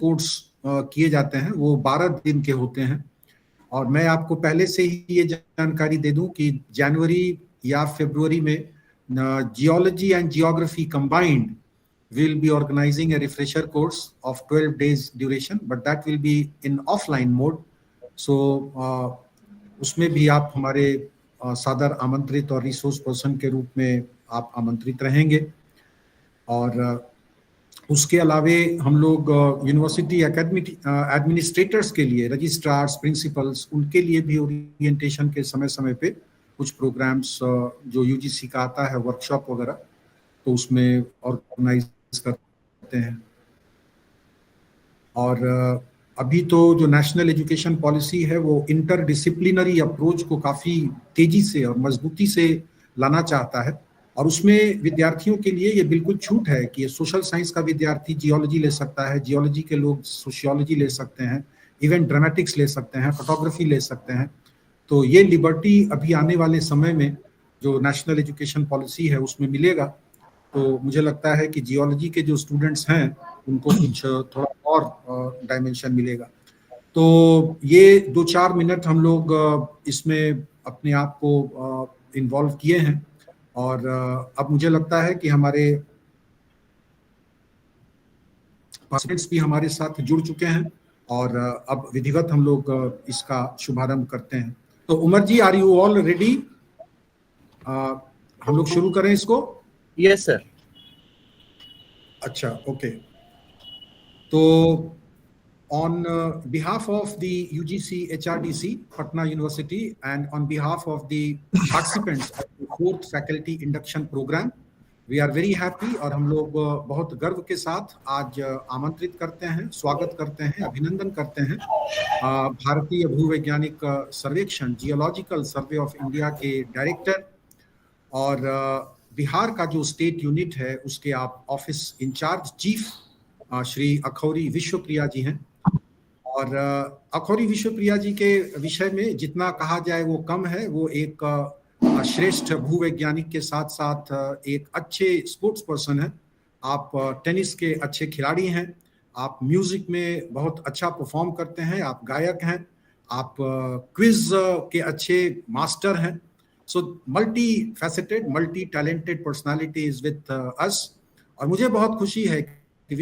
Course किए जाते हैं वो 12 दिन के होते हैं। और मैं आपको पहले से ही ये जानकारी दे दूं कि जनवरी या फरवरी में geology and geography combined will be organizing a refresher course of 12 days duration, but that will be in offline mode. So उसमें भी आप हमारे सादर आमंत्रित और रिसोर्स पर्सन के रूप में आप आमंत्रित रहेंगे। और उसके अलावे हम लोग यूनिवर्सिटी एडमिनिस्ट्रेटर्स के लिए, रजिस्ट्रार्स, प्रिंसिपल्स, उनके लिए भी ओरिएंटेशन के समय समय पे कुछ प्रोग्राम्स जो यूजीसी का आता है, वर्कशॉप वगैरह, तो उसमें ऑर्गेनाइज करते हैं। और अभी तो जो नेशनल एजुकेशन पॉलिसी है वो इंटरडिसिप्लिनरी अप्रोच को काफ़ी तेजी से और मजबूती से लाना चाहता है, और उसमें विद्यार्थियों के लिए ये बिल्कुल छूट है कि सोशल साइंस का विद्यार्थी जियोलॉजी ले सकता है, जियोलॉजी के लोग सोशियोलॉजी ले सकते हैं, इवेंट ड्रामेटिक्स ले सकते हैं, फोटोग्राफी ले सकते हैं। तो ये लिबर्टी अभी आने वाले समय में जो नेशनल एजुकेशन पॉलिसी है उसमें मिलेगा। तो मुझे लगता है कि जियोलॉजी के जो स्टूडेंट्स हैं उनको कुछ थोड़ा और डायमेंशन मिलेगा। तो ये 2-4 मिनट हम लोग इसमें अपने आप को इन्वॉल्व किए हैं, और अब मुझे लगता है कि हमारे पार्टिसिपेंट्स भी हमारे साथ जुड़ चुके हैं, और अब विधिवत हम लोग इसका शुभारंभ करते हैं। तो उमर जी, आर यू ऑल रेडी? हम लोग शुरू करें इसको? Yes sir. अच्छा, ओके। तो on behalf of the UGC-HRDC Patna University and on behalf of the participants of the 4th Faculty Induction Program, we are very happy, और हम लोग बहुत गर्व के साथ आज आमंत्रित करते हैं, स्वागत करते हैं, अभिनंदन करते हैं भारतीय भूवैज्ञानिक सर्वेक्षण जियोलॉजिकल सर्वे ऑफ इंडिया के डायरेक्टर और बिहार का जो स्टेट यूनिट है उसके आप office incharge chief Shri Akhouri Vishwapriya ji हैं। और अखौरी विश्वप्रिया जी के विषय में जितना कहा जाए वो कम है। वो एक श्रेष्ठ भूवैज्ञानिक के साथ साथ एक अच्छे स्पोर्ट्स पर्सन हैं। आप टेनिस के अच्छे खिलाड़ी हैं, आप म्यूजिक में बहुत अच्छा परफॉर्म करते हैं, आप गायक हैं, आप क्विज के अच्छे मास्टर हैं। So multi faceted, multi talented personality is with us. और मुझे बहुत खुशी है कि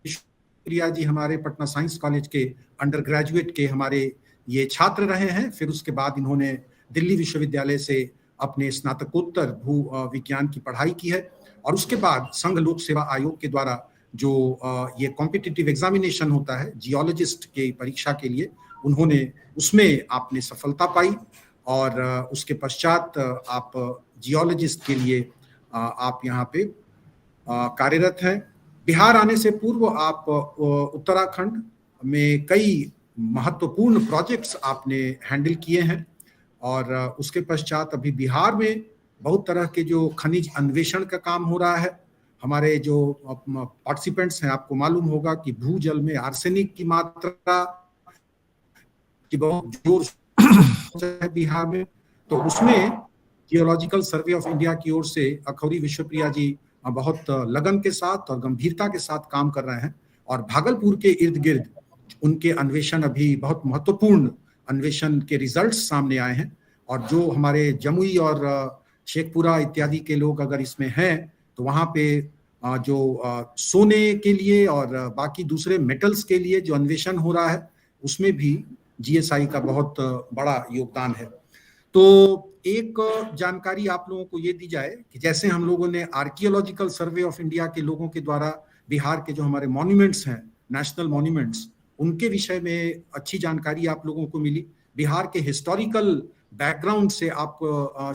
विश्वप्रिया जी हमारे पटना साइंस कॉलेज के अंडर ग्रेजुएट के हमारे ये छात्र रहे हैं। फिर उसके बाद इन्होंने दिल्ली विश्वविद्यालय से अपने स्नातकोत्तर भू विज्ञान की पढ़ाई की है, और उसके बाद संघ लोक सेवा आयोग के द्वारा जो ये कॉम्पिटिटिव एग्जामिनेशन होता है जियोलॉजिस्ट के परीक्षा के लिए, उन्होंने उसमें आपने सफलता पाई, और उसके पश्चात आप जियोलॉजिस्ट के लिए आप यहाँ पे कार्यरत हैं। बिहार आने से पूर्व आप उत्तराखंड में कई महत्वपूर्ण प्रोजेक्ट्स आपने हैंडल किए हैं, और उसके पश्चात अभी बिहार में बहुत तरह के जो खनिज अन्वेषण का काम हो रहा है। हमारे जो पार्टिसिपेंट्स हैं, आपको मालूम होगा कि भूजल में आर्सेनिक की मात्रा की बहुत जोर है बिहार में, तो उसमें जियोलॉजिकल सर्वे ऑफ इंडिया की ओर से अखौरी विश्वप्रिया जी बहुत लगन के साथ और गंभीरता के साथ काम कर रहे हैं। और भागलपुर के इर्द गिर्द उनके अन्वेषण, अभी बहुत महत्वपूर्ण अन्वेषण के रिजल्ट्स सामने आए हैं, और जो हमारे जमुई और शेखपुरा इत्यादि के लोग अगर इसमें हैं तो वहाँ पे जो सोने के लिए और बाकी दूसरे मेटल्स के लिए जो अन्वेषण हो रहा है उसमें भी जीएसआई का बहुत बड़ा योगदान है। तो एक जानकारी आप लोगों को ये दी जाए कि जैसे हम लोगों ने आर्कियोलॉजिकल सर्वे ऑफ इंडिया के लोगों के द्वारा बिहार के जो हमारे मॉन्यूमेंट्स हैं, नेशनल मॉन्यूमेंट्स, उनके विषय में अच्छी जानकारी आप लोगों को मिली। बिहार के हिस्टोरिकल बैकग्राउंड से आप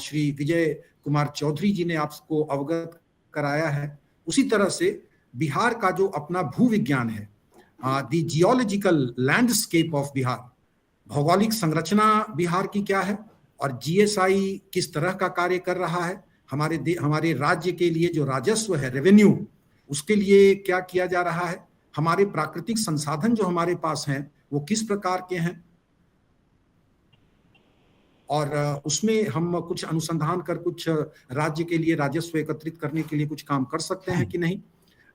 श्री विजय कुमार चौधरी जी ने आपको अवगत कराया है। उसी तरह से बिहार का जो अपना भूविज्ञान है, the geological landscape of Bihar, भौगोलिक संरचना बिहार की क्या है और जीएसआई किस तरह का कार्य कर रहा है, हमारे राज्य के लिए जो राजस्व है, रेवेन्यू, उसके लिए क्या किया जा रहा है, हमारे प्राकृतिक संसाधन जो हमारे पास हैं वो किस प्रकार के हैं, और उसमें हम कुछ अनुसंधान कर कुछ राज्य के लिए राजस्व एकत्रित करने के लिए कुछ काम कर सकते हैं कि नहीं।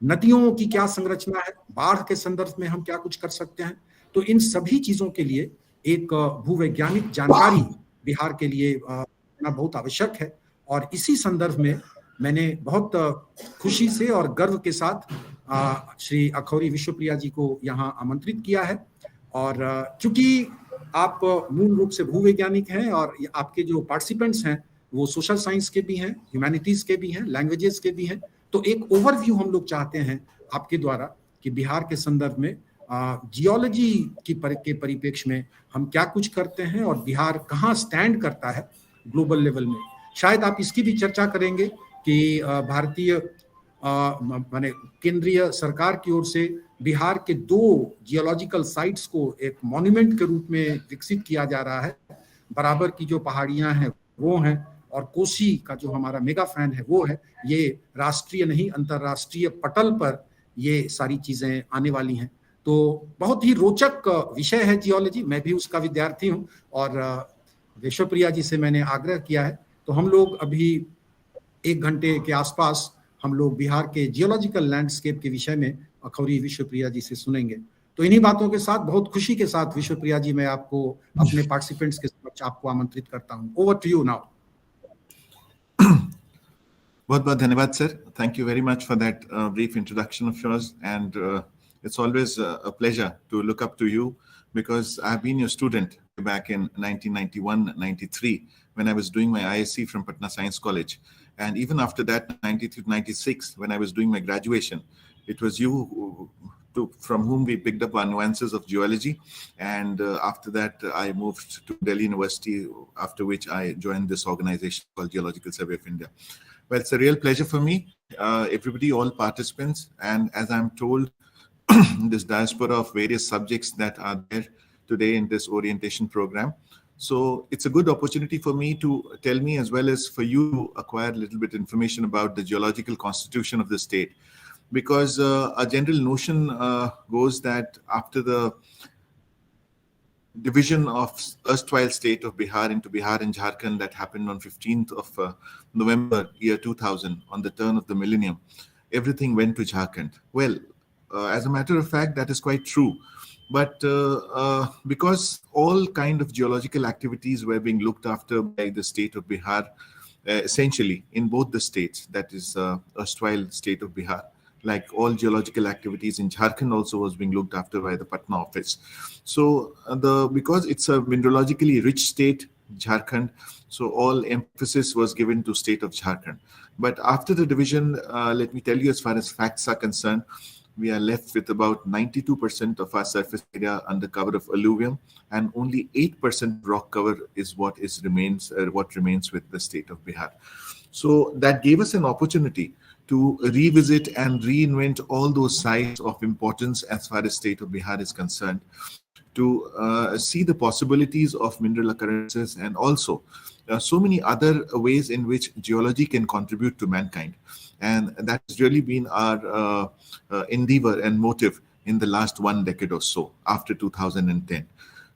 नदियों की क्या संरचना है, बाढ़ के संदर्भ में हम क्या कुछ कर सकते हैं। तो इन सभी चीजों के लिए एक भूवैज्ञानिक जानकारी बिहार के लिए बहुत आवश्यक है। और इसी संदर्भ में मैंने बहुत खुशी से और गर्व के साथ श्री अखौरी विश्वप्रिया जी को यहाँ आमंत्रित किया है। और चूंकि आप मूल रूप से भूवैज्ञानिक हैं और आपके जो पार्टिसिपेंट्स हैं वो सोशल साइंस के भी हैं, ह्यूमैनिटीज के भी हैं, लैंग्वेजेस के भी हैं, तो एक ओवरव्यू हम लोग चाहते हैं आपके द्वारा कि बिहार के संदर्भ में जियोलॉजी के परिप्रेक्ष्य में हम क्या कुछ करते हैं और बिहार कहाँ स्टैंड करता है ग्लोबल लेवल में। शायद आप इसकी भी चर्चा करेंगे कि भारतीय माने केंद्रीय सरकार की ओर से बिहार के 2 जियोलॉजिकल साइट्स को एक मॉन्यूमेंट के रूप में विकसित किया जा रहा है। बराबर की जो पहाड़ियां हैं वो हैं, और कोसी का जो हमारा मेगा फैन है वो है। ये राष्ट्रीय नहीं अंतर्राष्ट्रीय पटल पर ये सारी चीजें आने वाली हैं। तो बहुत ही रोचक विषय है जियोलॉजी। मैं भी उसका विद्यार्थी हूँ और विश्वप्रिया जी से मैंने आग्रह किया है। तो हम लोग अभी 1 घंटे के आसपास हम लोग बिहार के जियोलॉजिकल लैंडस्केप के विषय में अखौरी विश्वप्रिया जी से सुनेंगे। तो इन्हीं बातों के साथ बहुत खुशी के साथ विश्वप्रिया जी मैं आपको अपने पार्टिसिपेंट्स के समक्ष आपको आमंत्रित करता हूँ। Over to you now. बहुत बहुत धन्यवाद sir. Thank you very much for that brief introduction of yours, and it's always a pleasure to look up to you because I've been your student back in 1991-93 when I was doing my ISc from Patna Science College, and even after that 93-96 when I was doing my graduation, it was you from whom we picked up our nuances of geology, and after that I moved to Delhi University, after which I joined this organization called Geological Survey of India. Well, it's a real pleasure for me, everybody, all participants, and as I'm told, this diaspora of various subjects that are there today in this orientation program. So it's a good opportunity for me to tell me, as well as for you to acquire a little bit information about the geological constitution of the state. Because a general notion goes that after the division of erstwhile state of Bihar into Bihar and Jharkhand that happened on 15th of November year 2000, on the turn of the millennium, everything went to Jharkhand. Well, as a matter of fact, that is quite true. But because all kind of geological activities were being looked after by the state of Bihar, essentially in both the states, that is erstwhile state of Bihar, like all geological activities in Jharkhand also was being looked after by the Patna office. So because it's a mineralogically rich state, Jharkhand, so all emphasis was given to state of Jharkhand. But after the division, let me tell you, as far as facts are concerned, we are left with about 92% of our surface area under cover of alluvium, and only 8% rock cover is what remains with the state of Bihar. So that gave us an opportunity to revisit and reinvent all those sites of importance as far as state of Bihar is concerned, to see the possibilities of mineral occurrences, and also so many other ways in which geology can contribute to mankind. And that has really been our endeavor and motive in the last 1 decade or so, after 2010.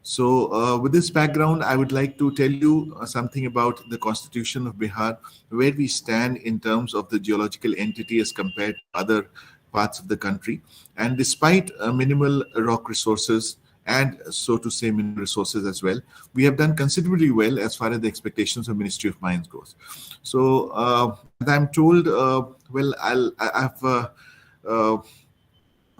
So with this background, I would like to tell you something about the constitution of Bihar, where we stand in terms of the geological entity as compared to other parts of the country. And despite minimal rock resources, and so to say mineral resources as well, we have done considerably well as far as the expectations of Ministry of Mines goes. So I'm told,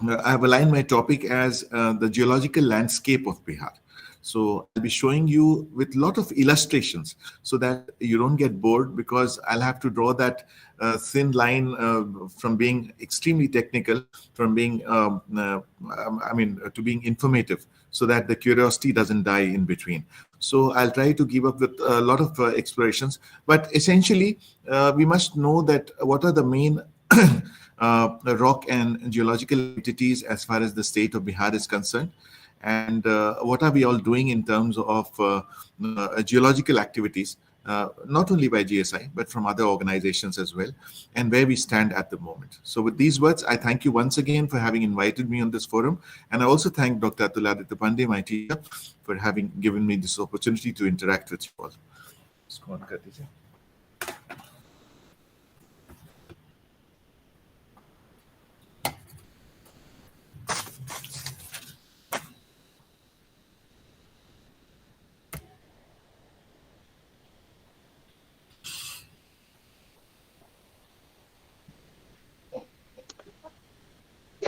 I've aligned my topic as the geological landscape of Bihar. So I'll be showing you with a lot of illustrations so that you don't get bored, because I'll have to draw that thin line from being extremely technical, from being, to being informative, so that the curiosity doesn't die in between. So I'll try to give up with a lot of explorations. But essentially, we must know that what are the main rock and geological entities as far as the state of Bihar is concerned, and what are we all doing in terms of geological activities, not only by GSI, but from other organizations as well, and where we stand at the moment. So with these words, I thank you once again for having invited me on this forum. And I also thank Dr. Atuladitya Pandey, my teacher, for having given me this opportunity to interact with you all.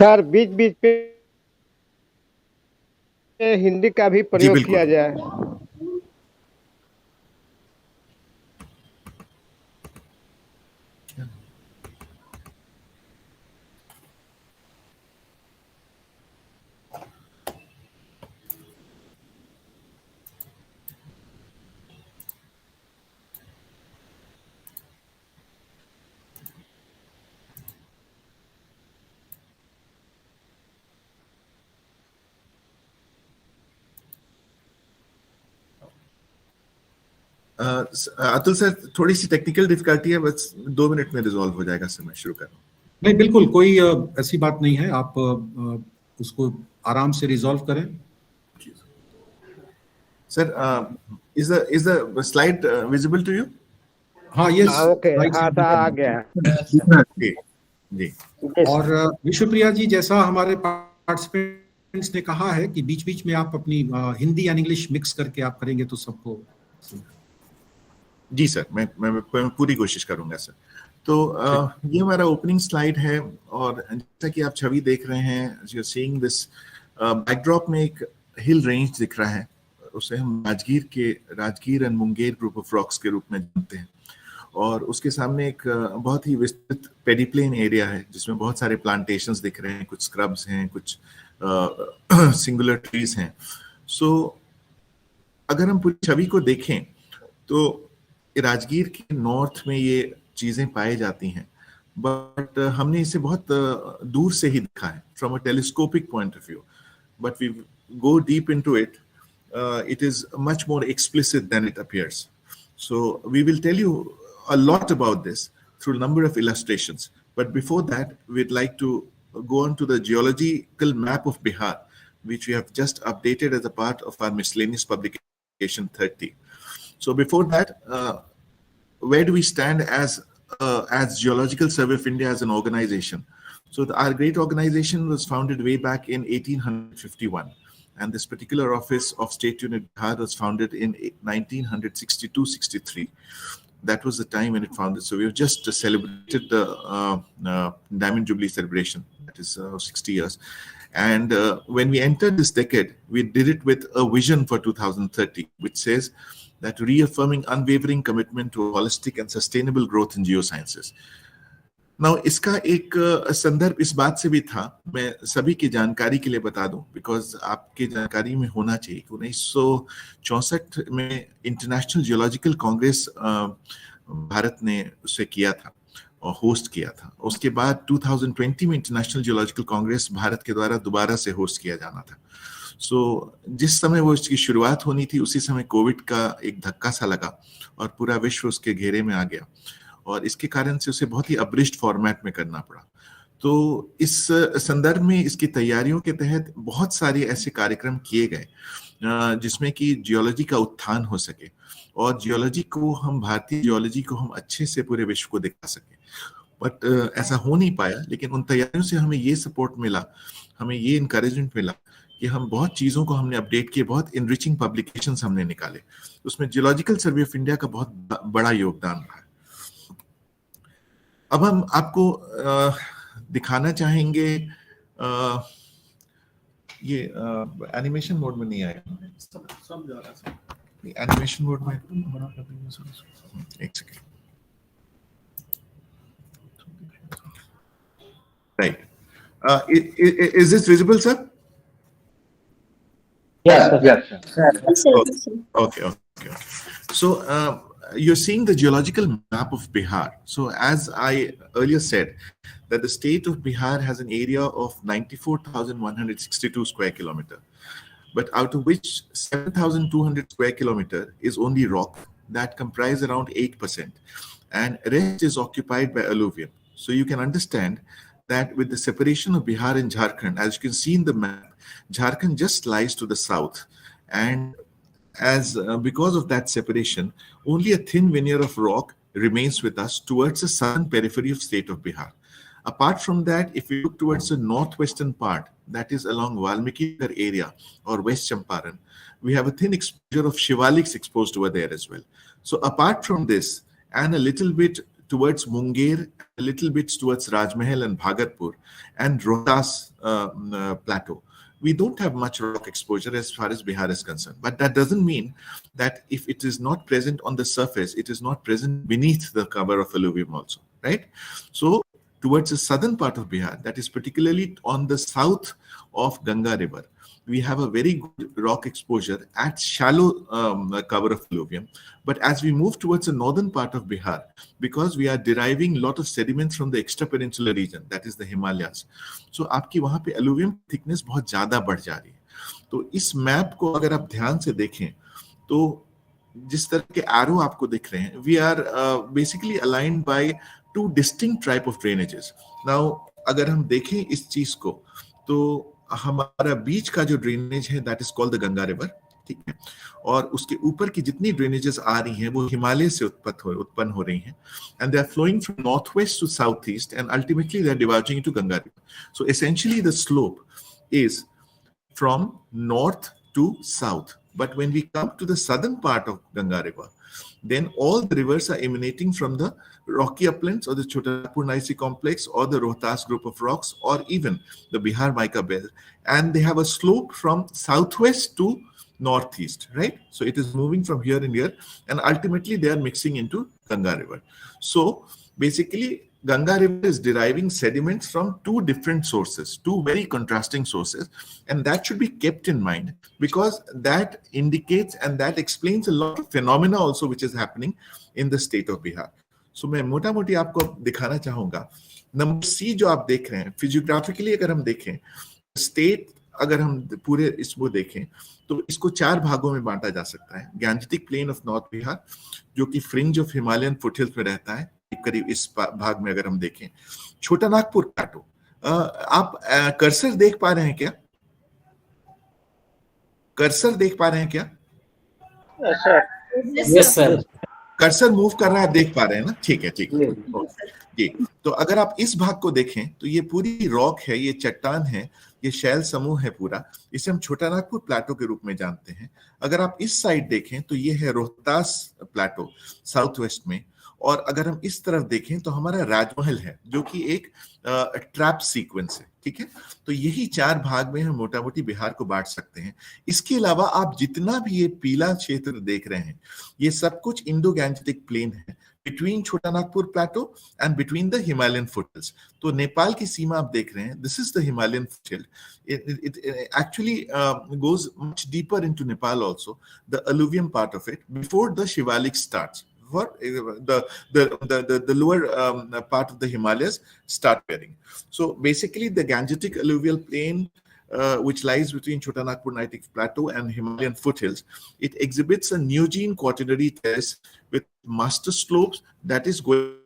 Sir बीच बीच पे हिंदी का भी जी प्रयोग बिल्कुल। किया जाए। Atul sir, थोड़ी सी टेक्निकल डिफिकल्टी है, बस 2 मिनट में रिजॉल्व हो जाएगा सर। मैं शुरू कर रहा हूँ। नहीं, बिल्कुल कोई ऐसी बात नहीं है, आप उसको आराम से रिजॉल्व करें। Sir, is the slide visible to you? हाँ, ये ओके, हाँ सर आ गया। जी जी। और विश्वप्रिया जी, जैसा हमारे पार्टिसिपेंट्स ने कहा है कि बीच बीच में आप अपनी हिंदी एंड इंग्लिश मिक्स करके आप करेंगे तो सबको। जी सर, मैं पूरी कोशिश करूंगा सर। तो ये हमारा ओपनिंग स्लाइड है, और जैसा कि आप छवि देख रहे हैं, you are seeing this backdrop में एक हिल रेंज दिख रहा है। उसे हम Rajgir and Munger group of rocks के रूप में जानते हैं। और उसके सामने एक बहुत ही विस्तृत पेडिप्लेन एरिया है, जिसमें बहुत सारे प्लांटेशंस दिख रहे हैं, कुछ स्क्रब्स हैं, कुछ सिंगुलर ट्रीज हैं। सो अगर हम पूरी छवि को देखें तो राजगीर के नॉर्थ में ये चीजें पाई जाती हैं, बट हमने इसे बहुत दूर से ही देखा है, from a telescopic point of view. But we go deep into it, it is much more explicit than it appears. So we will tell you a lot about this through a number of illustrations. But before that, we'd like to go on to the geological map of Bihar, which we have just updated as a part of our miscellaneous publication 30. So before that, where do we stand as Geological Survey of India as an organization? So our great organization was founded way back in 1851. And this particular office of State Unit Bihar was founded in 1962-63. That was the time when it founded. So we have just celebrated the Diamond Jubilee celebration, that is 60 years. And when we entered this decade, we did it with a vision for 2030, which says that reaffirming unwavering commitment to holistic and sustainable growth in geosciences. Now, इसका एक संदर्भ इस बात से भी था, मैं सभी की जानकारी के लिए बता दूं, बिकॉज आपके जानकारी में होना चाहिए कि 1964 में इंटरनेशनल जियोलॉजिकल कांग्रेस भारत ने उसे किया था और होस्ट किया था। उसके बाद 2020 में इंटरनेशनल जियोलॉजिकल कांग्रेस भारत के द्वारा दोबारा से होस्ट किया जाना था। सो जिस समय वो इसकी शुरुआत होनी थी, उसी समय कोविड का एक धक्का सा लगा और पूरा विश्व उसके घेरे में आ गया, और इसके कारण से उसे बहुत ही अब्रिष्ट फॉर्मेट में करना पड़ा। तो इस संदर्भ में इसकी तैयारियों के तहत बहुत सारे ऐसे कार्यक्रम किए गए जिसमें कि जियोलॉजी का उत्थान हो सके और जियोलॉजी को हम, भारतीय जियोलॉजी को हम अच्छे से पूरे विश्व को दिखा सके। बट ऐसा हो नहीं पाया, लेकिन उन तैयारियों से हमें ये सपोर्ट मिला, हमें ये इनकरेजमेंट मिला कि हम बहुत चीज़ों को हमने अपडेट किए, बहुत इनरिचिंग पब्लिकेशंस हमने निकाले। उसमें जियोलॉजिकल सर्वे ऑफ इंडिया का बहुत बड़ा योगदान रहा। अब हम आपको दिखाना चाहेंगे, ये एनिमेशन मोड में नहीं आया, सब जा रहा है एनिमेशन मोड में, एक second, right. Is this visible sir? Yes. Okay. So you're seeing the geological map of Bihar. So as I earlier said, that the state of Bihar has an area of 94,162 square kilometer, but out of which 7,200 square kilometer is only rock, that comprise around 8%, and rest is occupied by alluvium. So you can understand that with the separation of Bihar and Jharkhand, as you can see in the map, Jharkhand just lies to the south, and as because of that separation, only a thin veneer of rock remains with us towards the southern periphery of state of Bihar. Apart from that, if we look towards the northwestern part, that is along Valmiki area or West Champaran, we have a thin exposure of shivalics exposed over there as well. So apart from this, and a little bit towards Munger, a little bit towards Rajmahal and Bhagatpur, and Rohtas plateau. We don't have much rock exposure as far as Bihar is concerned. But that doesn't mean that if it is not present on the surface, it is not present beneath the cover of alluvium also, right? So towards the southern part of Bihar, that is particularly on the south of Ganga River, we have a very good rock exposure at shallow cover of alluvium. But as we move towards the northern part of Bihar, because we are deriving a lot of sediments from the extra-peninsular region, that is the Himalayas, so आपकी वहाँ पे alluvium thickness बहुत ज़्यादा बढ़ जा रही है. तो इस मैप को अगर आप ध्यान से देखें, तो जिस तरह के arrow आपको दिख रहे हैं, we are basically aligned by two distinct type of drainages. Now, अगर हम देखें इस चीज को, तो हमारा बीच का जो ड्रेनेज है that is called the Ganga river, ठीक है, और उसके ऊपर की जितनी ड्रेनेजेस आ रही हैं वो हिमालय से उत्पन्न हो रही हैं, and they are flowing from north west to south east and ultimately they are diverging into Ganga river. So essentially the slope is from north to south, but when we come to the southern part of Ganga River, then all the rivers are emanating from the rocky uplands or the Chotanagpur Gneiss complex or the Rohtas group of rocks or even the Bihar mica belt, and they have a slope from southwest to northeast, right? So it is moving from here and here, and ultimately they are mixing into Ganga River. So basically Ganga River is deriving sediments from two different sources, two very contrasting sources, and that should be kept in mind because that indicates and that explains a lot of phenomena also which is happening in the state of Bihar. So मैं मोटा मोटी आपको दिखाना चाहूंगा. Number C जो आप देख रहे हैं, फिजियोग्राफिकली अगर हम देखें स्टेट, अगर हम पूरे इसको देखें तो इसको चार भागों में बांटा जा सकता है. Gangetic plain of north Bihar जो कि फ्रिंज ऑफ हिमालयन फुटहिल्स में रहता है, करीब इस भाग में अगर हम देखें. छोटा नागपुर प्लेटो, आप कर्सर देख पा रहे हैं क्या? कर्सर देख पा रहे हैं क्या? Yes sir. कर्सर मूव कर रहा है, देख पा रहे हैं ना? ठीक है, ठीक है जी. तो अगर आप इस भाग को देखें तो ये पूरी रॉक है, ये चट्टान है, ये शैल समूह है पूरा. इसे हम छोटा नागपुर प्लेटो के रूप में जानते हैं. अगर आप इस साइड देखें तो ये है रोहतास प्लेटो साउथ वेस्ट में, और अगर हम इस तरफ देखें तो हमारा राजमहल है जो कि एक ट्रैप सीक्वेंस है, ठीक है. तो यही चार भाग में हम मोटा मोटी बिहार को बांट सकते हैं. इसके अलावा आप जितना भी ये पीला क्षेत्र देख रहे हैं, ये सब कुछ इंडो गैंजेटिक प्लेन है between Chota Nagpur plateau and between the Himalayan foothills. तो नेपाल की सीमा आप देख रहे हैं, this is the Himalayan foothill. It actually goes much deeper into Nepal also, the alluvium part of it, before the Shivalik starts. What the lower part of the Himalayas start bearing. So basically the Gangetic alluvial plain which lies between Chota Nagpur Gneiss Plateau and Himalayan foothills, it exhibits a Neogene quaternary terrace with master slopes that is going,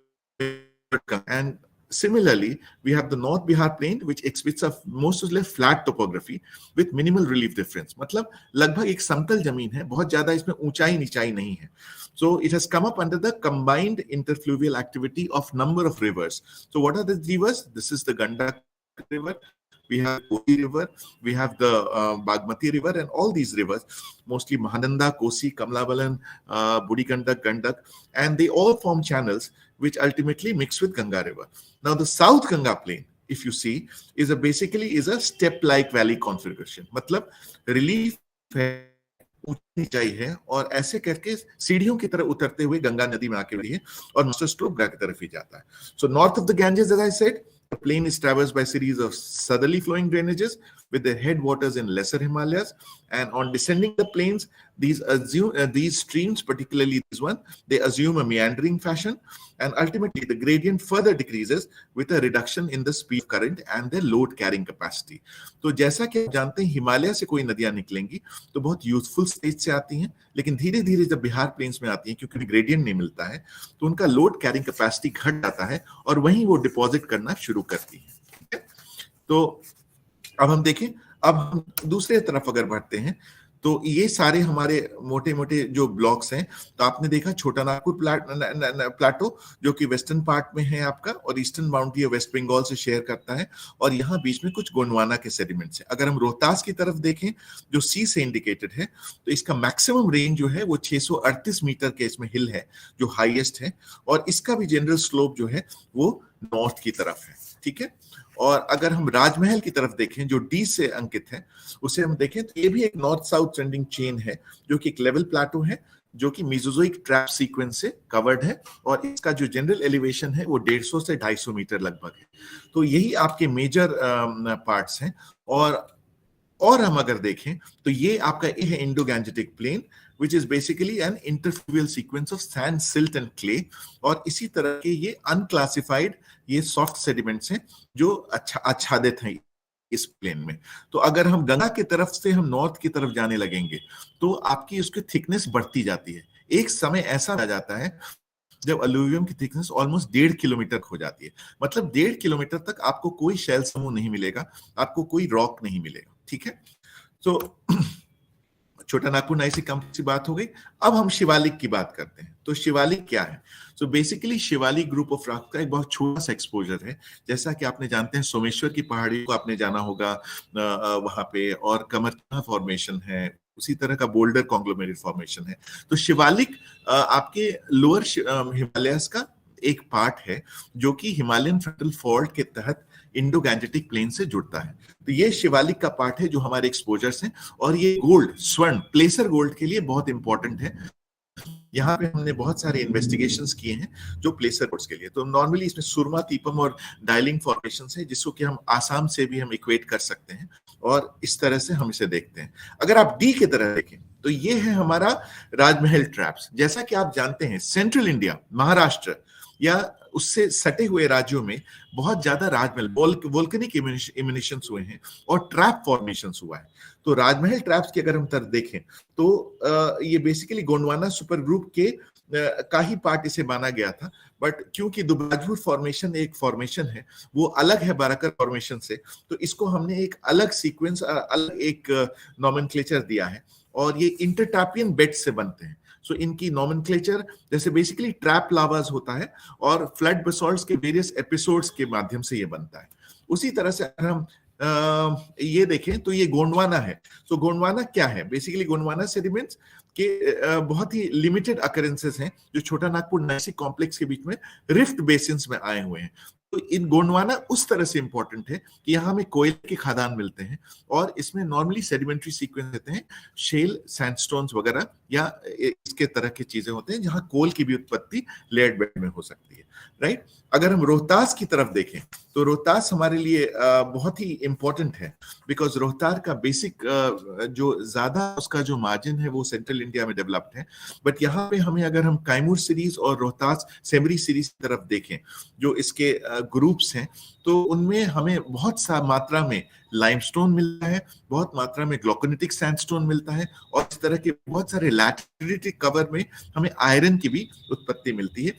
and similarly we have the North Bihar plain which exhibits a mostly flat topography with minimal relief difference. मतलब लगभग एक समतल जमीन है, बहुत ज्यादा इसमें ऊंचाई नीचाई नहीं है. So it has come up under the combined interfluvial activity of number of rivers. So what are the rivers? This is the Gandak river, we have Kosi river, we have the Bagmati river, and all these rivers, mostly Mahananda, Kosi, Kamlabalan, Budi Gandak, Gandak, and they all form channels which ultimately mix with Ganga river. Now the South Ganga plain, if you see, is basically a step-like valley configuration. मतलब relief है, ऊंचाई है, और ऐसे करके सीढ़ियों की तरह उतरते हुए गंगा नदी में आके रही है और मास्टर स्ट्रोक गंगा की तरफ ही जाता है. So north of the Ganges, as I said, the plain is traversed by a series of southerly flowing drainages with their headwaters in lesser Himalayas, and on descending the plains, these streams, particularly this one, they assume a meandering fashion, and ultimately the gradient further decreases with a reduction in the speed of current and their load carrying capacity. तो जैसा कि आप जानते हैं, हिमालय से कोई नदियां निकलेंगी तो बहुत यूथफुल स्टेज से आती हैं, लेकिन धीरे धीरे जब बिहार प्लेन्स में आती हैं, क्योंकि ग्रेडियंट नहीं मिलता है, तो उनका लोड कैरिंग कैपेसिटी घट जाता है और वहीं वो डिपॉजिट करना शुरू करती है. तो अब हम देखें, अब हम दूसरे तरफ अगर बढ़ते हैं तो ये सारे हमारे मोटे मोटे जो ब्लॉक्स हैं। तो आपने देखा छोटा नागपुर प्लाटो जो कि वेस्टर्न पार्ट में है आपका, और ईस्टर्न बाउंड्री वेस्ट बंगाल से शेयर करता है, और यहाँ बीच में कुछ गोंडवाना के सेडिमेंट्स है। अगर हम रोहतास की तरफ देखें जो सी से इंडिकेटेड है, तो इसका मैक्सिमम रेंज जो है वो 638 मीटर के इसमें हिल है जो हाईएस्ट है, और इसका भी जनरल स्लोप जो है वो नॉर्थ की तरफ है। ठीक है। और अगर हम राजमहल की तरफ देखें जो डी से अंकित है, उसे हम देखें तो ये भी एक नॉर्थ साउथ ट्रेंडिंग चेन है जो कि एक लेवल प्लाटो है जो कि मेसोजोइक ट्रैप सीक्वेंस से कवर्ड है, और इसका जो जनरल एलिवेशन है वो 150 से 250 मीटर लगभग है। तो यही आपके मेजर पार्ट्स हैं। और हम अगर देखें तो ये आपका ये है Indo Gangetic plain which is basically an interfluvial sequence of sand, silt and clay, और इसी तरह के ये unclassified ये soft sediments हैं जो आच्छादित हैं इस प्लेन में। तो अगर हम गंगा की तरफ से हम नॉर्थ की तरफ जाने लगेंगे तो आपकी उसकी थिकनेस बढ़ती जाती है। एक समय ऐसा आ जाता है जब अलुवियम की थिकनेस ऑलमोस्ट 1.5 किलोमीटर हो जाती है। मतलब 1.5 किलोमीटर तक आपको कोई शैल समूह नहीं मिलेगा, आपको कोई रॉक नहीं मिलेगा। ठीक है। तो छोटा नागपुर नाइसी कंपनी की बात हो गई। अब हम शिवालिक की बात करते हैं। तो शिवालिक क्या है? So basically Shivalik group of rock का एक बहुत छोटा सा एक्सपोजर है। जैसा कि आपने जानते हैं सोमेश्वर की पहाड़ी को आपने जाना होगा वहां पे, और कमरथला फॉर्मेशन है, उसी तरह का बोल्डर कॉन्ग्लोमेरेट फॉर्मेशन है। तो शिवालिक आपके लोअर हिमालयस का एक पार्ट है जो कि हिमालयन फ्रंटल फॉल्ट के तहत इंडो गैंजेटिक प्लेन से जुड़ता है। तो ये शिवालिक का पार्ट है जो हमारे एक्सपोजर्स हैं, और ये गोल्ड, स्वर्ण, प्लेसर गोल्ड के लिए बहुत इंपॉर्टेंट है। यहाँ पे हमने बहुत सारे इन्वेस्टिगेशंस किए हैं जो प्लेसर गोल्ड्स के लिए। तो नॉर्मली इसमें सुरमा, तीपम और डायलिंग फॉर्मेशंस है, जिसको कि हम आसाम से भी हम इक्वेट कर सकते हैं, और इस तरह से हम इसे देखते हैं। अगर आप डी की तरह देखें तो ये है हमारा राजमहल ट्रैप्स। जैसा कि आप जानते हैं सेंट्रल इंडिया, महाराष्ट्र या उससे सटे हुए राज्यों में बहुत ज्यादा राजमहल वोल्केनिक इमिनेशंस हुए हैं और ट्रैप फॉर्मेशंस हुआ है। तो राजमहल ट्रैप्स की अगर हम तरफ देखें तो ये बेसिकली गोंडवाना सुपर ग्रुप के का ही पार्ट इसे माना गया था, बट क्योंकि दुबराजपुर फॉर्मेशन एक फॉर्मेशन है, वो अलग है बाराकर फॉर्मेशन से, तो इसको हमने एक अलग सीक्वेंस, अलग एक नॉमेनक्लेचर दिया है, और ये इंटरटापियन बेड से बनते हैं। सो इनकी नॉमेनक्लेचर जैसे बेसिकली ट्रैप लावाज होता है और फ्लड बेसॉल्ट्स के वेरियस एपिसोड्स के माध्यम से ये बनता है। उसी तरह से अगर हम ये देखें तो ये गोंडवाना है। तो गोंडवाना क्या है? बेसिकली गोंडवाना सेडिमेंट्स के बहुत ही लिमिटेड अकरेंसेस हैं जो छोटा नागपुर नाइसी कॉम्प्लेक्स के बीच में रिफ्ट बेसिन्स में आए हुए हैं। तो इन गोंडवाना उस तरह से इंपॉर्टेंट है कि यहाँ हमें कोयले के खदान मिलते हैं, और इसमें नॉर्मली सेडिमेंट्री सीक्वेंस देते हैं, शेल, सैंडस्टोन्स वगैरह या इसके तरह की चीजें होते हैं जहाँ कोल की भी उत्पत्ति लेयर्ड बेड में हो सकती है। राइट। अगर हम रोहतास की तरफ देखें तो रोहतास हमारे लिए बहुत ही इंपॉर्टेंट है, बिकॉज रोहतास का बेसिक जो ज्यादा उसका जो मार्जिन है वो सेंट्रल इंडिया में डेवलप्ड है। बट यहाँ पे हमें अगर हम कैमूर सीरीज और रोहतास सेमरी सीरीज की तरफ देखें जो इसके ग्रुप्स हैं, तो उनमें हमें बहुत सा मात्रा में लाइमस्टोन मिलता है, बहुत मात्रा में ग्लोकोनिटिक सैंडस्टोन मिलता है, और इस तरह के बहुत सारे लैटेरिटिक कवर में हमें आयरन की भी उत्पत्ति मिलती है,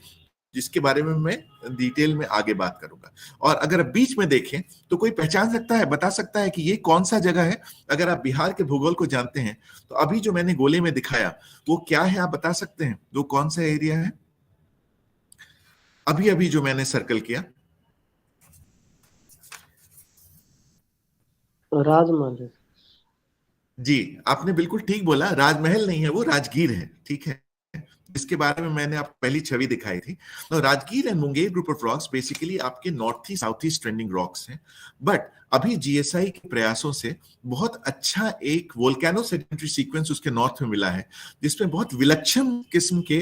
जिसके बारे में मैं डिटेल में आगे बात करूंगा। और अगर आप बीच में देखें तो कोई पहचान सकता है, बता सकता है कि ये कौन सा जगह है? अगर आप बिहार के भूगोल को जानते हैं तो अभी जो मैंने गोले में दिखाया वो क्या है, आप बता सकते हैं वो कौन सा एरिया है? अभी अभी जो मैंने सर्कल किया, राजमहल। जी आपने बिल्कुल ठीक बोला, राजमहल नहीं है वो, राजगीर है। ठीक है, इसके बारे में मैंने आपको पहली छवि दिखाई थी। तो Rajgir and Munger group of rocks basically आपके north east south east trending rocks हैं, बट अभी जीएसआई के प्रयासों से बहुत अच्छा एक वोल्केनो सेडिमेंट्री सीक्वेंस उसके नॉर्थ में मिला है, जिसमें बहुत विलक्षण किस्म के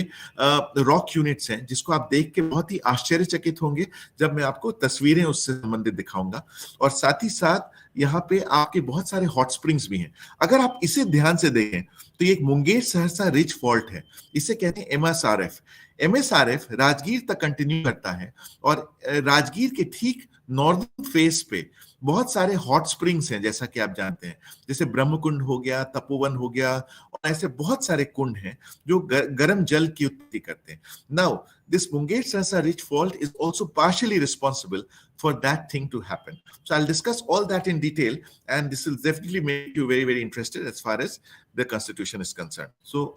रॉक यूनिट्स हैं, जिसको आप देख के बहुत ही आश्चर्यचकित होंगे जब मैं आपको तस्वीरें उससे संबंधित दिखाऊंगा। और साथ ही साथ यहाँ पे आपके बहुत सारे हॉट स्प्रिंग्स भी हैं। अगर आप इसे ध्यान से देखें तो ये एक मुंगेर सहरसा रिच फॉल्ट है, इसे कहते हैं एमएसआरएफ। एमएसआरएफ राजगीर तक कंटिन्यू करता है, और राजगीर के ठीक नॉर्दर्न फेस पे बहुत सारे हॉट स्प्रिंग्स हैं, जैसा कि आप जानते हैं, जैसे ब्रह्मकुंड हो गया, तपोवन हो गया, और ऐसे बहुत सारे कुंड हैं जो गर्म जल की उत्पत्ति करते हैं. Now this Munger Sarsa rich fault is also partially responsible for that thing to happen. So I'll discuss all that in detail, and this will definitely make you very, very interested as far as the constitution is concerned. So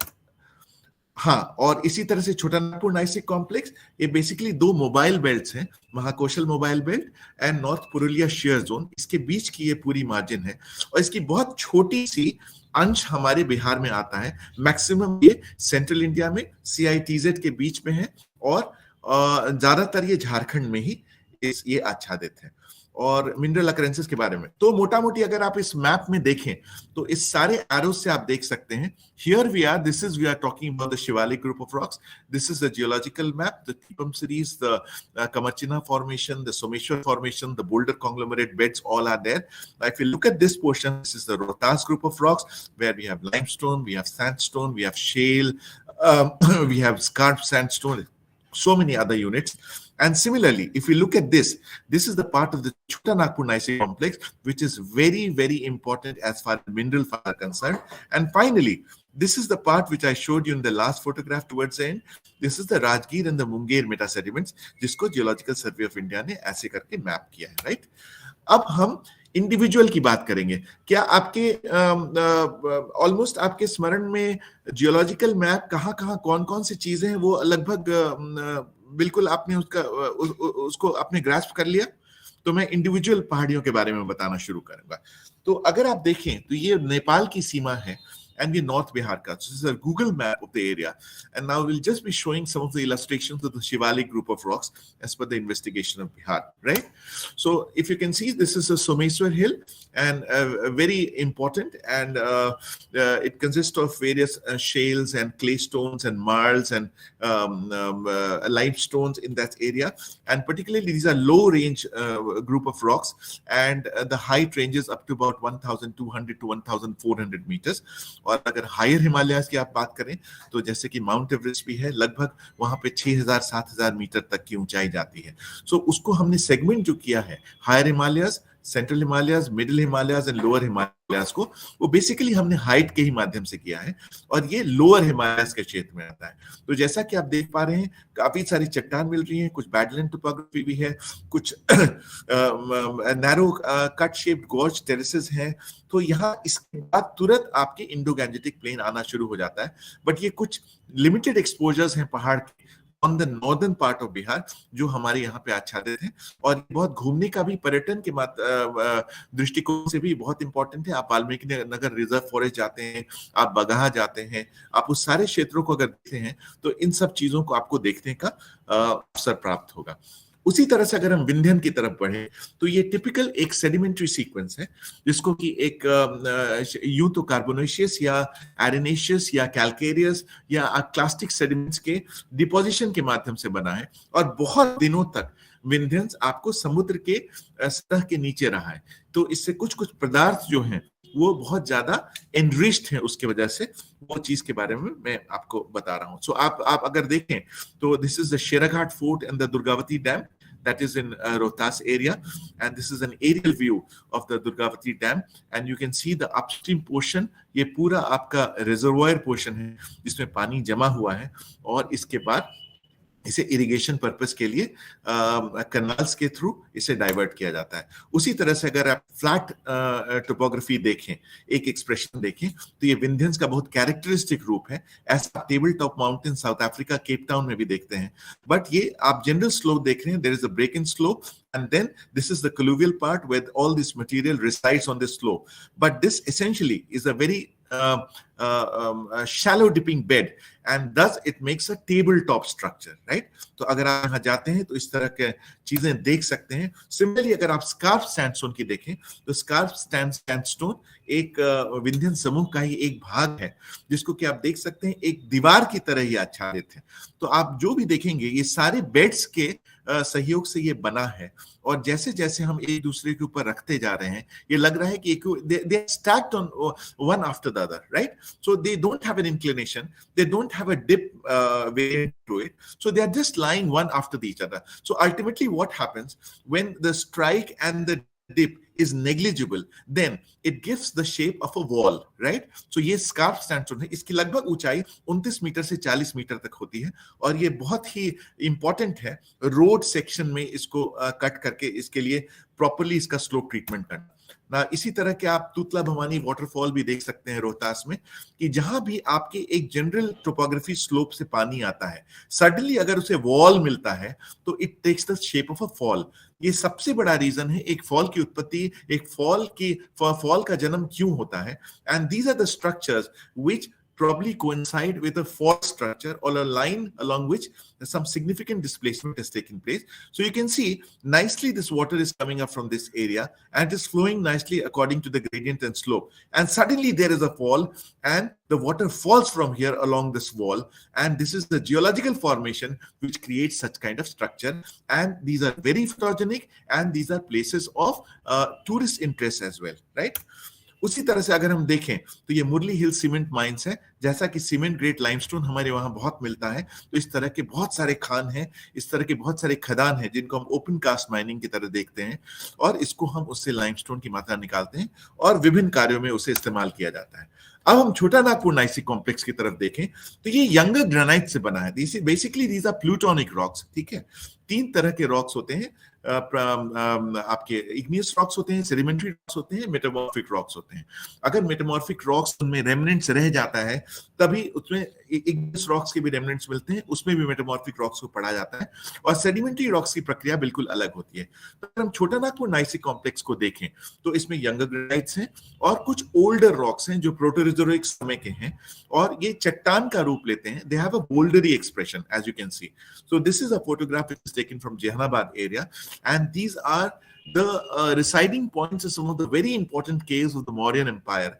हाँ, और इसी तरह से छोटा Nagpur नाइसिक complex, ये basically दो mobile belts हैं, Mahakoshal mobile belt and north Purulia shear zone, इसके बीच की ये पूरी मार्जिन है, और इसकी बहुत छोटी सी अंश हमारे बिहार में आता है. मैक्सिमम ये सेंट्रल इंडिया में CITZ के बीच में है, और ज्यादातर ये झारखंड में ही ये आच्छादित है. और मिनरल अकरेंसेस के बारे में तो मोटा मोटी अगर आप इस मैप में देखें तो इस सारे एरोज से आप देख सकते हैं. Here we are talking about the Shivalik group of rocks. This is the geological map, the Tipam series, the Kamarchina formation, the Someshwar formation, the boulder conglomerate beds, all are there. If you look at this portion, this is the Rohtas group of rocks, where we have limestone, we have sandstone, we have shale, we have scarp sandstone, so many other units. And similarly, if we look at this is the part of the Chota Nagpur Gneissic complex, which is very, very important as far as mineral finds are concerned. And finally, this is the part which I showed you in the last photograph towards the end. This is the Rajgir and the Munger meta sediments, जिसको Geological Survey of India ने ऐसे करके map किया है, right? अब हम individual की बात करेंगे. क्या आपके ऑलमोस्ट आपके स्मरण में जियोलॉजिकल मैप कहाँ कौन कौन सी चीजें हैं वो लगभग बिल्कुल आपने उसको आपने ग्रास्प कर लिया? तो मैं इंडिविजुअल पहाड़ियों के बारे में बताना शुरू करूंगा. तो अगर आप देखें तो ये नेपाल की सीमा है, and the North Bihar ka. So this is a Google map of the area, and now we'll just be showing some of the illustrations of the Shivalik group of rocks as per the investigation of Bihar, right? So if you can see, this is a Someswar hill, and very important, and it consists of various shales and clay stones and marls and limestones in that area, and particularly these are low range group of rocks, and the height ranges up to about 1200 to 1400 meters. और अगर higher Himalayas की आप बात करें तो जैसे कि mount Everest भी है, लगभग वहां पे 6000-7000 मीटर तक की ऊंचाई जाती है. सो उसको हमने सेगमेंट जो किया है, higher Himalayas, central Himalayas, middle Himalayas and lower Himalayas को, वो बेसिकली हमने हाइट के ही माध्यम से किया है, और ये लोअर हिमालयाज के क्षेत्र में आता है. तो जैसा कि आप देख पा रहे हैं, काफी सारी चट्टान मिल रही हैं, कुछ बैडलैंड टोपोग्राफी भी है, कुछ narrow cut shaped gorge terraces हैं. तो यहाँ इसके बाद तुरंत आपके इंडो गैंजेटिक प्लेन आना शुरू हो जाता है. बट ये कुछ लिमिटेड एक्सपोजर्स हैं पहाड़ के on the northern part of Bihar, जो हमारे यहाँ पे आच्छादित हैं, और बहुत घूमने का भी, पर्यटन के दृष्टिकोण से भी बहुत इंपॉर्टेंट है. आप वाल्मीकि नगर रिजर्व फॉरेस्ट जाते हैं, आप बगहा जाते हैं, आप उस सारे क्षेत्रों को अगर देखते हैं तो इन सब चीजों को आपको देखने का अवसर प्राप्त होगा. उसी तरह से अगर हम विंध्यन की तरफ बढ़े तो ये टिपिकल एक सेडिमेंट्री सीक्वेंस है, जिसको कि एक यूं तो कार्बोनेशियस या एरेनेशियस या कैल्केरियस या क्लास्टिक सेडिमेंट्स के डिपोजिशन के माध्यम से बना है, और बहुत दिनों तक विंध्यन आपको समुद्र के सतह के नीचे रहा है. तो इससे कुछ पदार्थ जो हैं वो बहुत ज्यादा एनरिच्ड है, उसके वजह से वो चीज के बारे में मैं आपको बता रहा हूं. सो आप अगर देखें तो this is the Sheraghat fort and the Durgavati dam, that is in Rohtas area, and this is an aerial view of the Durgavati dam, and you can see the upstream portion. ये पूरा आपका रिजर्वायर पोर्शन है जिसमें पानी जमा हुआ है, और इसके बाद इसे इरिगेशन पर्पस के लिए कैनाल्स के थ्रू इसे डाइवर्ट किया जाता है. उसी तरह से अगर आप फ्लैट टोपोग्राफी देखें, एक एक्सप्रेशन देखें, तो ये विंध्यंस का बहुत कैरेक्टरिस्टिक रूप है. ऐसा table top mountain south Africa Cape Town में भी देखते हैं, बट ये आप जनरल स्लोप देख रहे हैं. There is a break in slope, and then this is the colluvial part where all this material resides on this slope. But this essentially is a very shallow dipping bed, and thus it makes a tabletop structure, right? तो अगर आप यहाँ जाते हैं तो इस तरह के चीजें देख सकते हैं. सिमिलरली अगर आप स्कार्प सैंडस्टोन की देखें तो स्कार्प सैंडस्टोन एक विंध्यन समूह का ही एक भाग है, जिसको कि आप देख सकते हैं एक दीवार की तरह ही आच्छादित है. तो आप जो भी देखेंगे ये सारे बेड्स के सहयोग से ये बना है, और जैसे जैसे हम एक दूसरे के ऊपर रखते जा रहे हैं, ये लग रहा है कि they are stacked on one after the other, right? So they don't have an inclination, they don't have a dip way to it, so they are just lying one after each other. So ultimately what happens when the strike and the dip is negligible, then it gives the shape of a wall, right? So ये scarf sandstone है, इसकी लगभग ऊंचाई 29 metre से 40 metre तक होती है और ये बहुत ही इंपॉर्टेंट है रोड सेक्शन में इसको कट करके इसके लिए प्रॉपर्ली इसका स्लोप ट्रीटमेंट करना ना। इसी तरह के आप तूतला भवानी वाटरफॉल भी देख सकते हैं रोहतास में, कि जहां भी आपके एक जनरल टोपोग्राफी स्लोप से पानी आता है, सडनली अगर उसे वॉल मिलता है तो it takes the shape of a fall. ये सबसे बड़ा रीजन है एक फॉल की उत्पत्ति, एक फॉल का जन्म क्यों होता है। And these are the structures which probably coincide with a fault structure or a line along which some significant displacement has taken place. So you can see nicely this water is coming up from this area and it is flowing nicely according to the gradient and slope. And suddenly there is a fall and the water falls from here along this wall. And this is the geological formation which creates such kind of structure. And these are very photogenic and these are places of tourist interest as well, right? उसी तरह से अगर हम देखें तो ये मुरली हिल cement mines है, जैसा कि सीमेंट ग्रेड लाइमस्टोन हमारे वहां बहुत मिलता है, तो इस तरह के बहुत सारे खान हैं, इस तरह के बहुत सारे खदान हैं जिनको हम ओपन कास्ट माइनिंग की तरह देखते हैं और इसको हम उससे लाइमस्टोन की मात्रा निकालते हैं और विभिन्न कार्यों में उसे इस्तेमाल किया जाता है। अब हम छोटा नागपुर नाइसिक कॉम्प्लेक्स की तरफ देखें तो ये यंगर ग्रेनाइट से बना है। Basically these are plutonic rocks, ठीक है। 3 तरह के रॉक्स होते हैं, आपके इग्नियस रॉक्स होते हैं, सेडिमेंट्री रॉक्स होते हैं, मेटामॉर्फिक रॉक्स होते हैं। अगर मेटामॉर्फिक रॉक्स उनमें रेमिनेंट्स रह जाता है तभी उसमें इग्नियस रॉक्स के भी रेमिनेंट्स मिलते हैं, उसमें भी मेटामॉर्फिक रॉक्स को पढ़ा जाता है और सेडिमेंट्री रॉक्स की प्रक्रिया बिल्कुल अलग होती है। तो अगर हम छोटा नागपुर नाइसिक कॉम्प्लेक्स को देखें तो इसमें यंगर ग्रेनाइट्स हैं और कुछ ओल्डर रॉक्स हैं जो प्रोटोरिजोइक समय के हैं और ये चट्टान का रूप लेते हैं। They have a bouldery expression as you can see. So this is a photograph taken from Jehanabad area and these are the residing points of some of the very important caves of the Mauryan Empire,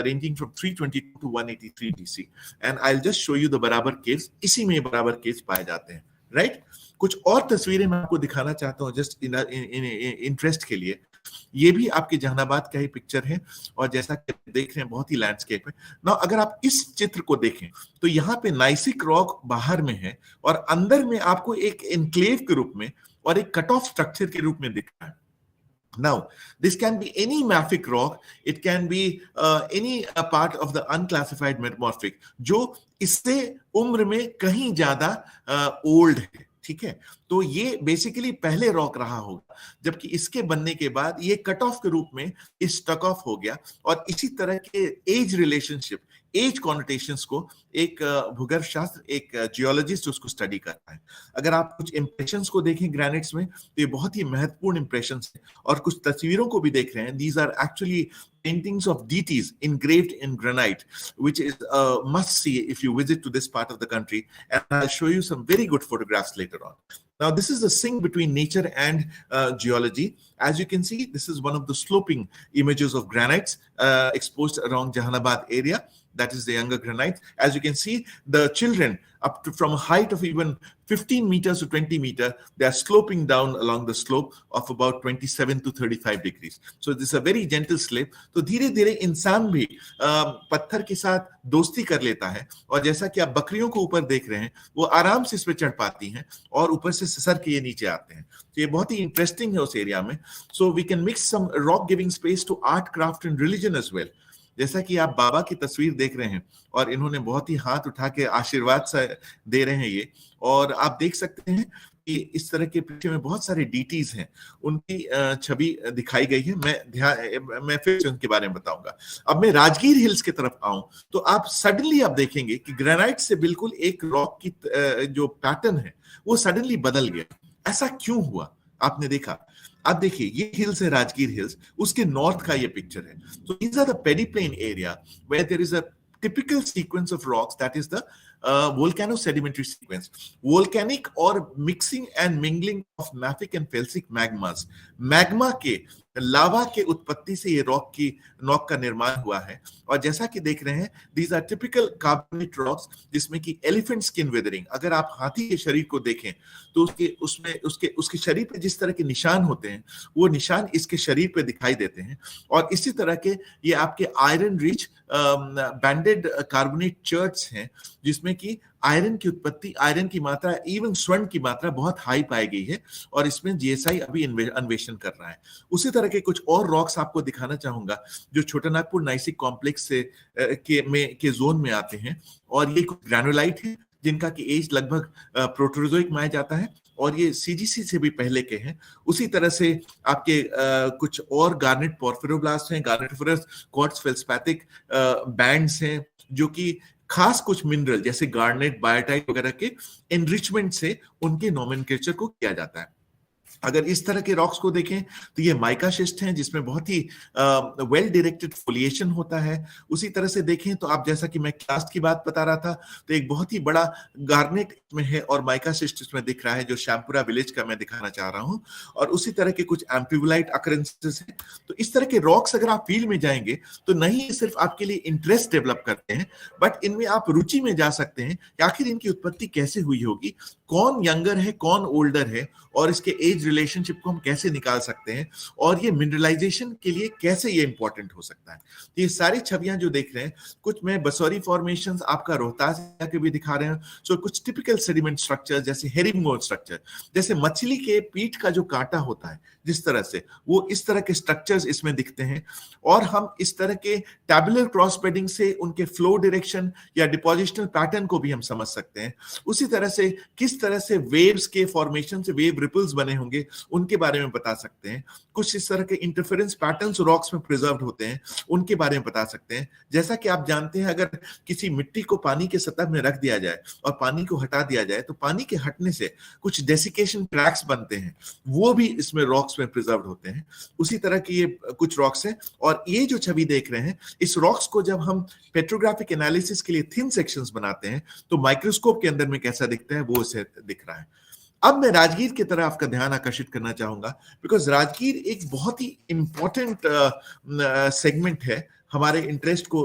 ranging from 322 to 183 BC. And I'll just show you the Barabar caves. इसी में Barabar caves पाए जाते हैं, right? कुछ और तस्वीरें मैं आपको दिखाना चाहता हूँ जस्ट इंटरेस्ट के लिए। ये भी आपके जहानाबाद का ही पिक्चर है और जैसा कि देख रहे हैं बहुत ही लैंडस्केप है ना। अगर आप इस चित्र को देखें तो यहाँ पे नाइसिक रॉक बाहर में है और अंदर में आपको एक एनक्लेव के रूप में और एक कट ऑफ स्ट्रक्चर के रूप में दिख रहा है। Now, this can be any mafic rock, it can be any part of the unclassified metamorphic, जो इससे उम्र में कहीं ज्यादा ओल्ड है, ठीक है। तो ये बेसिकली पहले रॉक रहा होगा, जबकि इसके बनने के बाद ये कट ऑफ के रूप में इस स्टक ऑफ हो गया और इसी तरह के एज रिलेशनशिप, एज कॉनोटेशंस को एक भूगर्भ शास्त्र, एक जियोलॉजिस्ट उसको स्टडी करता है। अगर आप कुछ इंप्रेशंस को देखें ग्रेनाइट्स में तो ये बहुत ही महत्वपूर्ण इंप्रेशंस हैं और कुछ तस्वीरों को भी देख रहे हैं। These are actually paintings of deities engraved in granite, which is a must see if you visit to this part of the country, and I'll show you some very good photographs later on. Now this is the sync between nature and geology. As you can see, this is one of the sloping images of granites exposed around Jahanabad area. That is the younger granite. As you can see, the children up to from a height of even 15 meters to 20 meters, they are sloping down along the slope of about 27 to 35 degrees. So this is a very gentle slope. तो धीरे धीरे इंसान भी पत्थर के साथ दोस्ती कर लेता है और जैसा कि आप बकरियों को ऊपर देख रहे हैं वो आराम से इस पे चढ़ पाती हैं और ऊपर से ससर के ये नीचे आते हैं। तो ये बहुत ही इंटरेस्टिंग है उस एरिया में। So we can mix some rock giving space to art, craft and religion as well. जैसा कि आप बाबा की तस्वीर देख रहे हैं और इन्होंने बहुत ही हाथ उठा के आशीर्वाद से दे रहे हैं ये, और आप देख सकते हैं कि इस तरह के पीछे में बहुत सारे डीटीज हैं, उनकी छवि दिखाई गई है। मैं फिर से उनके बारे में बताऊंगा। अब मैं राजगीर हिल्स की तरफ आऊं तो आप सडनली आप देखेंगे कि ग्रेनाइट से बिल्कुल एक रॉक की जो पैटर्न है वो सडनली बदल गया। ऐसा क्यों हुआ आपने देखा? आप देखिए ये हिल्स है राजगीर हिल्स, उसके नॉर्थ का ये पिक्चर है। So these are the pediplain area where there is a typical sequence of rocks, that is the volcano-sedimentary sequence. Volcanic or mixing and mingling of mafic and felsic magmas. Magma के लावा के उत्पत्ति से ये knock का निर्माण हुआ है और जैसा कि देख रहे हैं these are typical carbonate rocks जिसमें कि elephant skin weathering, अगर आप हाथी के शरीर को देखें तो उसके शरीर पे जिस तरह के निशान होते हैं वो निशान इसके शरीर पे दिखाई देते हैं। और इसी तरह के ये आपके आयरन रिच बैंडेड कार्बोनेट चर्च हैं जिसमें कि आयरन की उत्पत्ति, आयरन की मात्रा, इवन स्वर्ण की मात्रा बहुत हाई पाई गई है और इसमें जीएसआई अभी अन्वेषण कर रहा है। उसी तरह के कुछ और रॉक्स आपको दिखाना चाहूंगा जो छोटा नागपुर नाइसिक कॉम्प्लेक्स से के जोन में आते हैं और ये कुछ ग्रैनुलाइट है जिनका की एज लगभग प्रोटेरोजोइक माना जाता है और ये सीजीसी से भी पहले के हैं। उसी तरह से आपके कुछ और गार्नेट पोर्फिरोब्लास्ट हैं, गार्नेटिफरस क्वार्ट्ज फेल्सपैथिक बैंड्स हैं जो कि खास कुछ मिनरल जैसे गार्नेट, बायोटाइट वगैरह के एनरिचमेंट से उनके नोमेनक्लेचर को किया जाता है। अगर इस तरह के रॉक्स को देखें तो ये माइका शिस्ट हैं जिसमें बहुत ही वेल डायरेक्टेड फोलिएशन होता है। उसी तरह से देखें तो आप, जैसा कि मैं कास्ट की बात बता रहा था, तो एक बहुत ही बड़ा गार्नेट इसमें है और माइका शिस्ट इसमें दिख रहा है जो श्यामपुरा विलेज का मैं दिखाना चाह रहा हूं। और उसी तरह के कुछ एम्फिबोलाइट अकरेंसेस हैं। तो इस तरह के रॉक्स अगर आप फील्ड में जाएंगे तो नहीं सिर्फ आपके लिए इंटरेस्ट डेवलप करते हैं बट इनमें आप रुचि में जा सकते हैं कि आखिर इनकी उत्पत्ति कैसे हुई होगी, कौन यंगर है, कौन ओल्डर है और इसके एज रिलेशनशिप को हम कैसे निकाल सकते हैं और ये मिनरलाइजेशन के लिए कैसे ये इंपॉर्टेंट हो सकता है। तो ये सारी छवियां जो देख रहे हैं, कुछ मैं बसौरी फॉर्मेशंस आपका रोहतास के भी दिखा रहे हैं। सो कुछ टिपिकल सेडिमेंट स्ट्रक्चर जैसे हेरिंगबोन स्ट्रक्चर, जैसे मछली के पीठ का जो कांटा होता है जिस तरह से, वो इस तरह के स्ट्रक्चर्स इसमें दिखते हैं। और हम इस तरह के टैबुलर क्रॉस बेडिंग से उनके फ्लो डायरेक्शन या डिपोजिशनल पैटर्न को भी हम समझ सकते हैं। उसी तरह से किस तरह से वेव्स के फॉर्मेशन से वेव रिपल्स बने होंगे उनके बारे में बता सकते हैं। कुछ इस तरह के इंटरफेरेंस पैटर्न्स रॉक्स में प्रिजर्व्ड होते हैं उनके बारे में बता सकते हैं। जैसा कि आप जानते हैं, अगर किसी मिट्टी को पानी के सतह में रख दिया जाए और पानी को हटा दिया जाए तो पानी के हटने से कुछ डेसिकेशन क्रैक्स बनते हैं, वो भी इसमें रॉक्स में प्रिजर्व्ड होते हैं। उसी तरह की ये कुछ रॉक्स हैं। और ये जो छवि देख रहे हैं, इस रॉक्स को जब हम पेट्रोग्राफिक एनालिसिस के लिए थिन सेक्शंस बनाते हैं तो माइक्रोस्कोप के अंदर में कैसा दिखता है वो इसे दिख रहा है। अब मैं राजगीर की तरफ आपका ध्यान आकर्षित करना चाहूंगा बिकॉज राजगीर एक बहुत ही इंपॉर्टेंट सेगमेंट है हमारे इंटरेस्ट को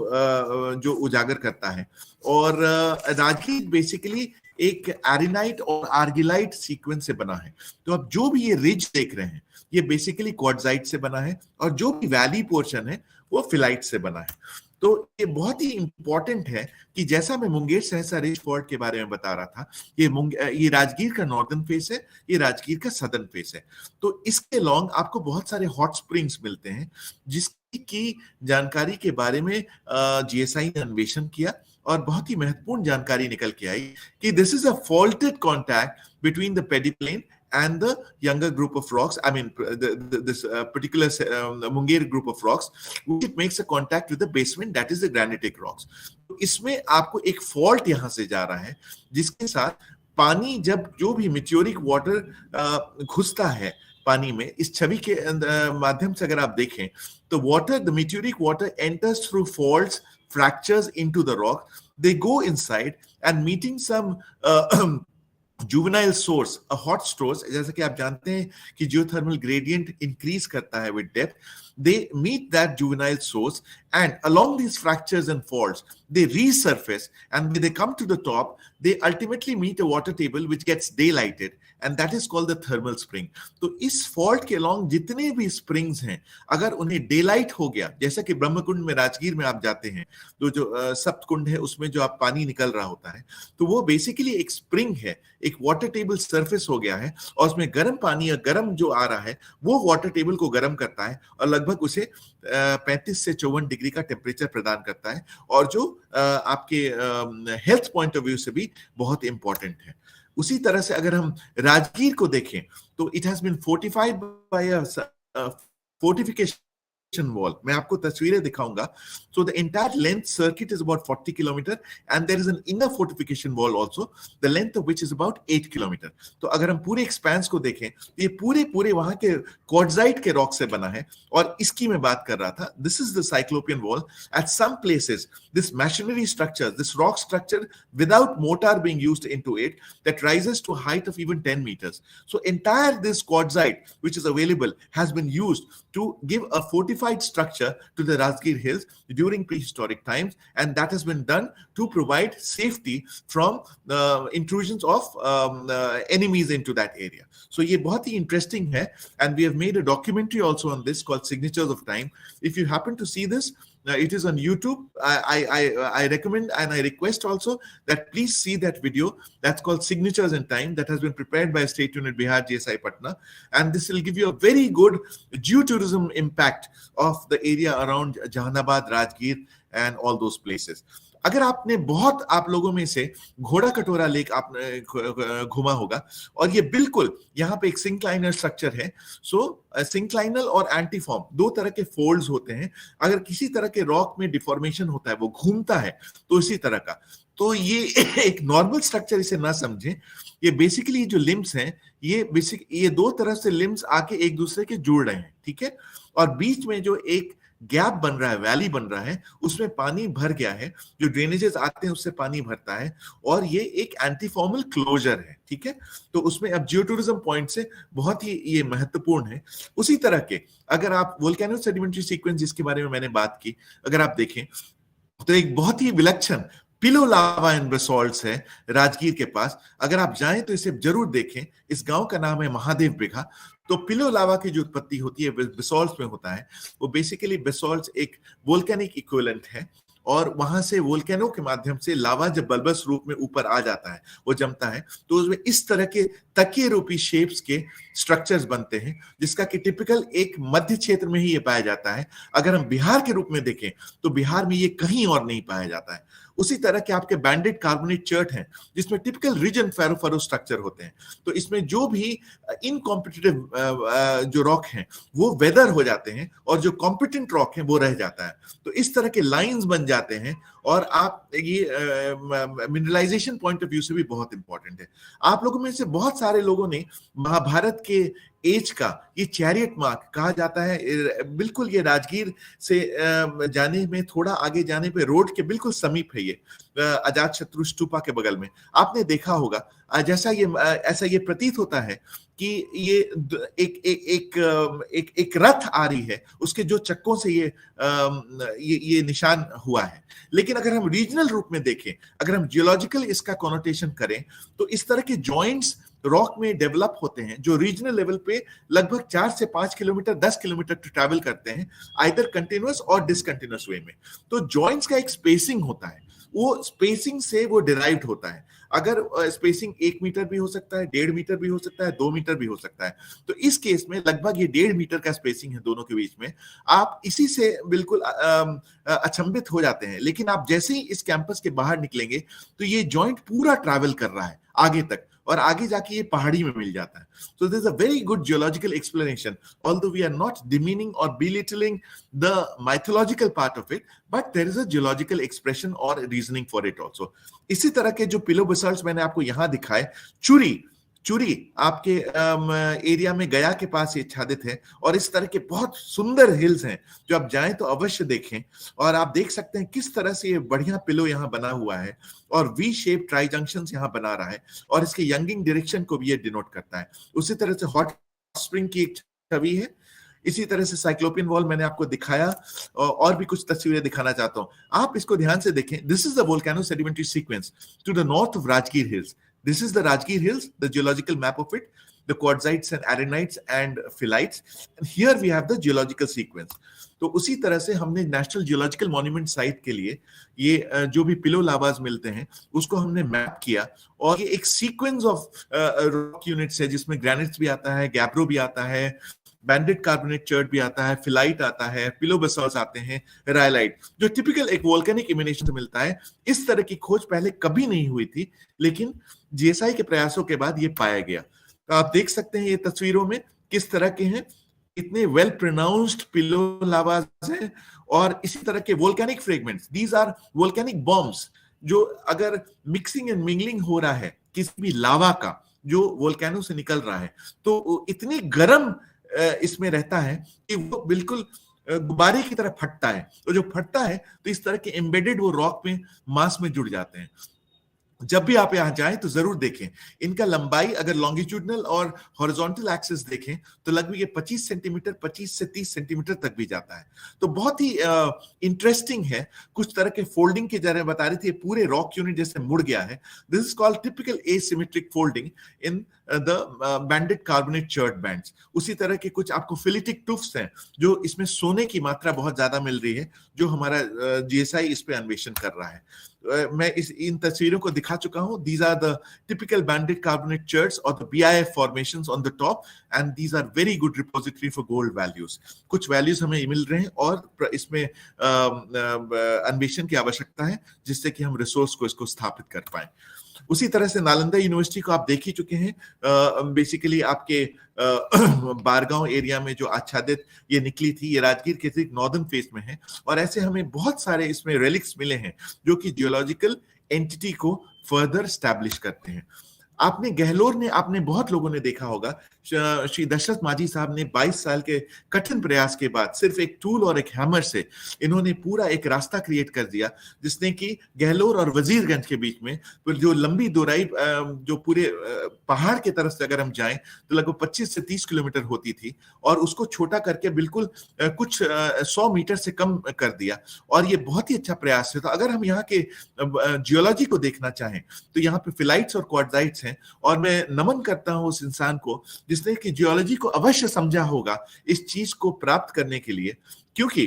जो उजागर करता है। और राजगीर बेसिकली एक एरिनाइट और आर्गिलाइट सीक्वेंस से बना है। तो अब जो भी ये रिज देख रहे हैं ये बेसिकली क्वार्ट्जाइट से बना है और जो भी वैली पोर्शन है वो फिलाइट से बना है। तो ये बहुत ही इंपॉर्टेंट है कि जैसा मैं मुंगेर सहसा रिज फॉल्ट के बारे में बता रहा था, ये राजगीर का नॉर्दर्न फेस है, ये राजगीर का सदर्न फेस है। तो इसके लॉन्ग आपको बहुत सारे हॉट स्प्रिंग्स मिलते हैं जिसकी जानकारी के बारे में जीएसआई ने अन्वेषण किया और बहुत ही महत्वपूर्ण जानकारी निकल के आई कि this is a faulted contact between the पेडिप्लेन and the younger group of rocks, I mean this particular Munger group of rocks, which it makes a contact with the basement, that is the granitic rocks. तो इसमें आपको एक fault यहां से जा रहा है जिसके साथ पानी, जब जो भी मेटियोरिक वाटर घुसता है पानी में, इस छवि के माध्यम से अगर आप देखें तो water, the meteoric water enters through faults, fractures into the rock, they go inside and meeting some juvenile source, a hot source, जैसा कि आप जानते हैं कि geothermal gradient increase करता है with depth, they meet that juvenile source and along these fractures and faults they resurface, and when they come to the top they ultimately meet a water table which gets daylighted and that is called the thermal spring. तो इस fault के along जितने भी springs हैं, अगर उन्हें daylight हो गया, जैसा कि ब्रह्मकुंड में राजगीर में आप जाते हैं तो जो सप्तकुंड है उसमें जो आप पानी निकल रहा होता है, तो वो बेसिकली एक स्प्रिंग है, एक वाटर टेबल सरफेस हो गया है और उसमें गर्म पानी या गर्म जो आ रहा है वो वाटर टेबल को गर्म करता है और लगभग उसे 35 से 54 डिग्री का टेम्परेचर प्रदान करता है और जो आपके हेल्थ पॉइंट ऑफ व्यू से भी बहुत इंपॉर्टेंट है। उसी तरह से अगर हम राजगीर को देखें तो it has been fortified by a fortification wall. मैं आपको तस्वीरें दिखाऊंगा. So the entire length circuit is about 40 kilometer and there is an inner fortification wall also, the length of which is about 8 kilometer. तो अगर हम पूरे expense को देखें ये पूरे वहां के क्वार्ट्जाइट के रॉक से बना है और इसकी मैं बात कर रहा था. This is the cyclopean wall. At some places this masonry structure, this rock structure without mortar being used into it, that rises to a height of even 10 meters. So entire this quartzite which is available has been used to give a fortified structure to the Rajgir Hills during prehistoric times, and that has been done to provide safety from intrusions of enemies into that area. So ये बहुत ही interesting है, and we have made a documentary also on this called Signatures of Time. If you happen to see this, It is on YouTube. I recommend and I request also that please see that video. That's called Signatures in Time, that has been prepared by State Unit Bihar GSI Patna, and this will give you a very good geotourism impact of the area around Jahanabad, Rajgir and all those places. अगर आपने बहुत आप लोगों में से घोड़ा कटोरा lake आपने घूमा होगा, और ये बिल्कुल यहाँ पे एक सिंक्लाइनल स्ट्रक्चर है. सो सिंक्लाइनल और एंटीफॉर्म दो तरह के फोल्ड्स होते हैं. अगर किसी तरह के रॉक में डिफॉर्मेशन होता है, वो घूमता है, तो इसी तरह का. तो ये एक नॉर्मल स्ट्रक्चर इसे ना समझें. ये बेसिकली जो लिम्स हैं, ये दो तरह से लिम्स आके एक दूसरे के जुड़ रहे हैं, ठीक है. और बीच में जो एक गैप बन रहा है, वैली बन रहा है, उसमें पानी भर गया है. जो ड्रेनेजेस आते हैं उससे पानी भरता है, और ये एक एंटीफॉर्मल क्लोजर है, ठीक है. तो उसमें अब जियो टूरिज्म पॉइंट से बहुत ही ये महत्वपूर्ण है. उसी तरह के अगर आप वोल्केनो सेडिमेंट्री सीक्वेंस जिसके बारे में मैंने बात की, अगर आप देखें तो एक बहुत ही विलक्षण पिलो लावा एंड बेसॉल्ट्स है राजगीर के पास. अगर आप जाएं तो इसे जरूर देखें. इस गांव का नाम है महादेव बिघा. तो पिलो लावा की जो उत्पत्ति होती है बेसॉल्ट्स में होता है. वो बेसिकली बेसॉल्ट्स एक वोल्केनिक इक्विवेलेंट है, और वहां से वोल्केनो के माध्यम से लावा जब बल्बस रूप में ऊपर आ जाता है, वो जमता है, तो उसमें इस तरह के तकिए रूपी शेप्स के स्ट्रक्चर्स बनते हैं, जिसका कि टिपिकल एक मध्य क्षेत्र में ही ये पाया जाता है. अगर हम बिहार के रूप में देखें तो बिहार में ये कहीं और नहीं पाया जाता है. उसी तरह के आपके बैंडेड कार्बोनेट चर्ट हैं, जिसमें typical ridge and furrow structure होते हैं. तो इसमें जो भी इनकॉम्पिटिटिव जो रॉक हैं वो वेदर हो जाते हैं, और जो कॉम्पिटेंट रॉक हैं वो रह जाता है. तो इस तरह के लाइंस बन जाते हैं, और आप ये मिनरलाइजेशन पॉइंट ऑफ व्यू से भी बहुत इंपॉर्टेंट है. आप लोगों में से बहुत सारे लोगों ने महाभारत के एज का ये चैरियट मार्क कहा जाता है, बिल्कुल ये राजगीर से जाने में थोड़ा आगे जाने पे रोड के बिल्कुल समीप है. ये अजात शत्रु स्तूपा के बगल में आपने देखा होगा. जैसा ये ऐसा ये प्रतीत होता है कि ये एक रथ आ रही है, उसके जो चक्कों से ये निशान हुआ है. लेकिन अगर हम रीजनल रूप में देखें, अगर हम जियोलॉजिकल इसका कॉनोटेशन करें, तो इस तरह के जॉइंट्स रॉक में डेवलप होते हैं जो रीजनल लेवल पे लगभग 4 से 5 किलोमीटर 10 किलोमीटर ट्रैवल करते हैं, आइदर कंटिन्यूअस और डिसकंटिन्यूअस वे में. तो जॉइंट्स का एक स्पेसिंग होता है, वो स्पेसिंग से वो डिराइव्ड होता है. अगर स्पेसिंग 1 मीटर भी हो सकता है, 1.5 मीटर भी हो सकता है, 2 मीटर भी हो सकता है. तो इस केस में लगभग ये 1.5 मीटर का स्पेसिंग है दोनों के बीच में. आप इसी से बिल्कुल अचंभित हो जाते हैं. लेकिन आप जैसे ही इस कैंपस के बाहर निकलेंगे तो ये जॉइंट पूरा ट्रैवल कर रहा है आगे तक, और आगे जाके ये पहाड़ी में मिल जाता है. So there's a very good geological explanation, although we are not demeaning or belittling the mythological part of it, but there is a geological expression or reasoning for it also. इसी तरह के जो पिलो बेसॉल्ट्स मैंने आपको यहाँ दिखाए, चुरी आपके area में गया के पास ये आच्छादित है, और इस तरह के बहुत सुंदर हिल्स हैं जो आप जाएं तो अवश्य देखें. और आप देख सकते हैं किस तरह से ये बढ़िया पिलो यहाँ बना हुआ है, और वी शेप ट्राई जंक्शन यहाँ बना रहा है, और इसके यंगिंग डायरेक्शन को भी ये डिनोट करता है. उसी तरह से हॉट स्प्रिंग की एक छवि है. इसी तरह से साइक्लोपियन वॉल मैंने आपको दिखाया, और भी कुछ तस्वीरें दिखाना चाहता हूं. आप इसको ध्यान से देखें. This is the volcano sedimentary sequence to the north of Rajgir hills. This is the Rajgir Hills, the geological map of it, the quartzites and arenites and phyllites. And here we have the geological sequence. तो उसी तरह से हमने national geological monument site के लिए ये जो भी पिलो लावाज मिलते हैं उसको हमने मैप किया, और ये एक सीक्वेंस ऑफ रॉक यूनिट्स है जिसमें ग्रेनाइट्स भी आता है, गैब्रो भी आता है, बैंडेड कार्बोनेट चर्ट भी आता है, फिलाइट आता है, पिलो बेसॉल्ट्स आते हैं, रायलाइट, जो टिपिकल एक वोल्केनिक इमिनेशन से मिलता है. इस तरह की खोज पहले कभी नहीं हुई थी, लेकिन जीएसआई के प्रयासों के बाद ये पाया गया. तो आप देख सकते हैं ये तस्वीरों में किस तरह के हैं, इतने वेल प्रोनाउंस्ड पिलो लावाज हैं, और इसी तरह के volcanic fragments. These are volcanic bombs, जो अगर मिक्सिंग एंड मिंगलिंग हो रहा है किसी भी लावा का जो वोल्केनो से निकल रहा है, तो इतनी गर्म इसमें रहता है कि वो बिल्कुल गुब्बारे की तरह फटता है. तो जो फटता है तो इस तरह के एम्बेडेड वो रॉक में मास में जुड़ जाते हैं. जब भी आप यहां जाएं तो जरूर देखें इनका लंबाई, अगर लॉन्गिट्यूडनल और हॉरिजॉन्टल एक्सिस देखें तो लगभग ये 25 सेंटीमीटर 25 से 30 सेंटीमीटर तक भी जाता है। तो बहुत ही इंटरेस्टिंग है। कुछ तरह के फोल्डिंग के जरिए बता रही थी, पूरे रॉक यूनिट जैसे मुड़ गया है। This is called typical asymmetric folding in the banded carbonate chert bands. उसी तरह के कुछ आपको फिलिटिक टुफ्स हैं जो इसमें सोने की मात्रा बहुत ज्यादा मिल रही है, जो हमारा जीएसआई इस पे अन्वेषण कर रहा है। मैं इन तस्वीरों को दिखा चुका हूं। These are the typical banded carbonate cherts or the BIF formations on the top, and these are very good repository for gold values. कुछ वैल्यूज हमें मिल रहे हैं और इसमें अन्वेषण की आवश्यकता है जिससे कि हम रिसोर्स को इसको स्थापित कर पाए। उसी तरह से नालंदा यूनिवर्सिटी को आप देख ही चुके हैं। बेसिकली आपके बारगांव एरिया में जो आच्छादित ये निकली थी, ये राजगीर के ठीक नॉर्दर्न फेस में है। और ऐसे हमें बहुत सारे इसमें रेलिक्स मिले हैं जो कि जियोलॉजिकल एंटिटी को फर्दर स्टैब्लिश करते हैं। आपने बहुत लोगों ने देखा होगा, श्री दशरथ माझी साहब ने 22 साल के कठिन प्रयास के बाद सिर्फ एक टूल और एक हैमर से इन्होंने पूरा एक रास्ता क्रिएट कर दिया, जिसने कि गहलोर और वजीरगंज के बीच में जो लंबी दोराई जो पूरे पहाड़ के तरफ से अगर हम जाएं तो लगभग 25 से 30 किलोमीटर होती थी, और उसको छोटा करके बिल्कुल कुछ 100 मीटर से कम कर दिया। और ये बहुत ही अच्छा प्रयास है। तो अगर हम यहाँ के जियोलॉजी को देखना चाहें तो यहाँ पे फिलाइट्स और क्वार्टजाइट्स हैं, और मैं नमन करता हूं उस इंसान को जिसने कि जियोलॉजी को अवश्य समझा होगा इस चीज को प्राप्त करने के लिए, क्योंकि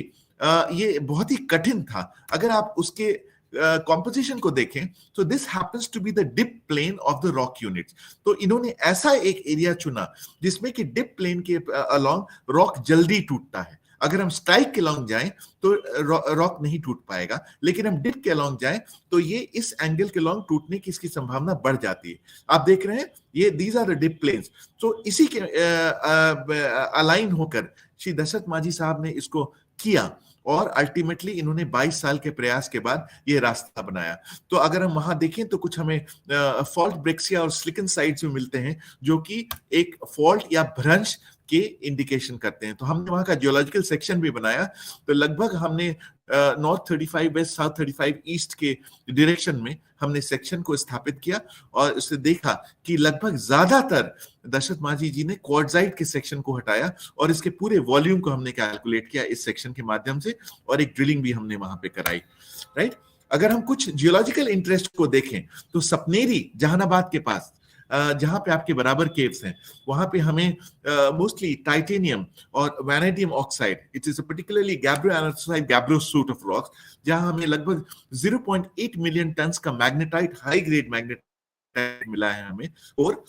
ये बहुत ही कठिन था। अगर आप उसके कॉम्पोजिशन को देखें तो this happens to be the dip plane of the rock units. तो इन्होंने ऐसा एक एरिया चुना जिसमें कि डिप प्लेन के अलोंग रॉक जल्दी टूटता है। अगर हम स्ट्राइक के लॉन्ग जाएं तो रॉक नहीं टूट पाएगा, लेकिन हम डिप के लॉन्ग जाएं तो ये इस एंगल के लॉन्ग टूटने की इसकी संभावना बढ़ जाती है। आप देख रहे हैं ये these are the dip planes. तो इसी के अलाइन होकर श्री दशरथ माझी साहब ने इसको किया, और अल्टीमेटली इन्होंने 22 साल के प्रयास के बाद ये रास्ता बनाया। तो अगर हम वहां देखें तो कुछ हमें फॉल्ट ब्रेक्सिया और स्लिकन साइड्स में मिलते हैं जो कि एक फॉल्ट या भ्रंश के इंडिकेशन करते हैं। तो हमने वहां का जियोलॉजिकल सेक्शन भी बनाया। तो लगभग हमने नॉर्थ 35 वेस्ट, साउथ 35 ईस्ट के डायरेक्शन में हमने सेक्शन को स्थापित किया, और उससे देखा कि लगभग ज्यादातर दशरथ माझी जी ने क्वार्टजाइट के सेक्शन को हटाया, और इसके पूरे वॉल्यूम को हमने कैलकुलेट किया इस सेक्शन के माध्यम से, और एक ड्रिलिंग भी हमने वहां पे कराई। राइट। अगर हम कुछ जियोलॉजिकल इंटरेस्ट को देखें तो सपनेरी जहानाबाद के पास जहां पे आपके बराबर केव्स हैं, वहां पे हमें मोस्टली टाइटेनियम और vanadium oxide, it is a particularly gabbro suit of rocks, जहां हमें लगभग 0.8 मिलियन टन्स का मैग्नेटाइट, हाई ग्रेड मैग्नेटाइट मिला है हमें। और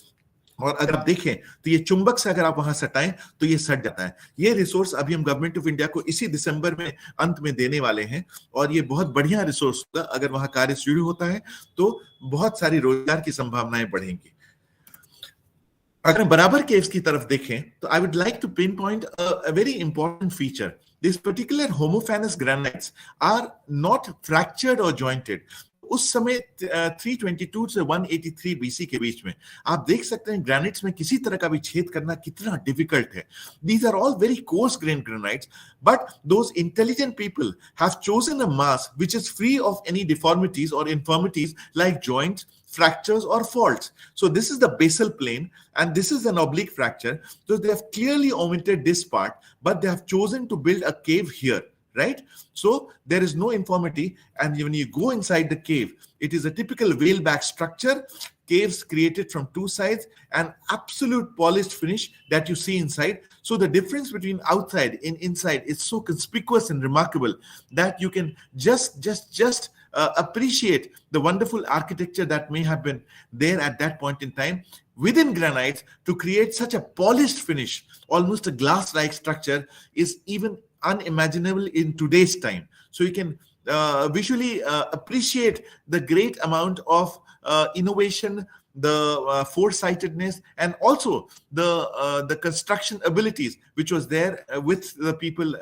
अगर आप देखें तो ये चुंबक से अगर आप वहां सटाएं तो ये सट जाता है। ये रिसोर्स अभी हम गवर्नमेंट ऑफ इंडिया को इसी दिसंबर में अंत में देने वाले हैं, और ये बहुत बढ़िया रिसोर्स होगा। अगर वहां कार्य शुरू होता है तो बहुत सारी रोजगार की संभावनाएं बढ़ेंगी। अगर बराबर केव्स की तरफ देखें तो I would like to pinpoint a very important feature. These particular homofanous granites are not fractured or jointed. उस समय 322 से 183 बीसी के बीच में आप देख सकते हैं ग्रेनाइट्स में किसी तरह का भी छेद करना कितना डिफिकल्ट है। These are all very coarse grained granites, but those intelligent people have chosen a mass which is free of any deformities or infirmities like joints, fractures or faults. So this is the basal plane and this is an oblique fracture. So they have clearly omitted this part, but they have chosen to build a cave here. Right? So there is no infirmity, and when you go inside the cave, it is a typical whaleback structure, caves created from two sides, and absolute polished finish that you see inside. So the difference between outside and inside is so conspicuous and remarkable that you can just appreciate the wonderful architecture that may have been there at that point in time within granites to create such a polished finish, almost a glass-like structure, is even unimaginable in today's time. So you can visually appreciate the great amount of innovation, the foresightedness, and also the construction abilities which was there with the people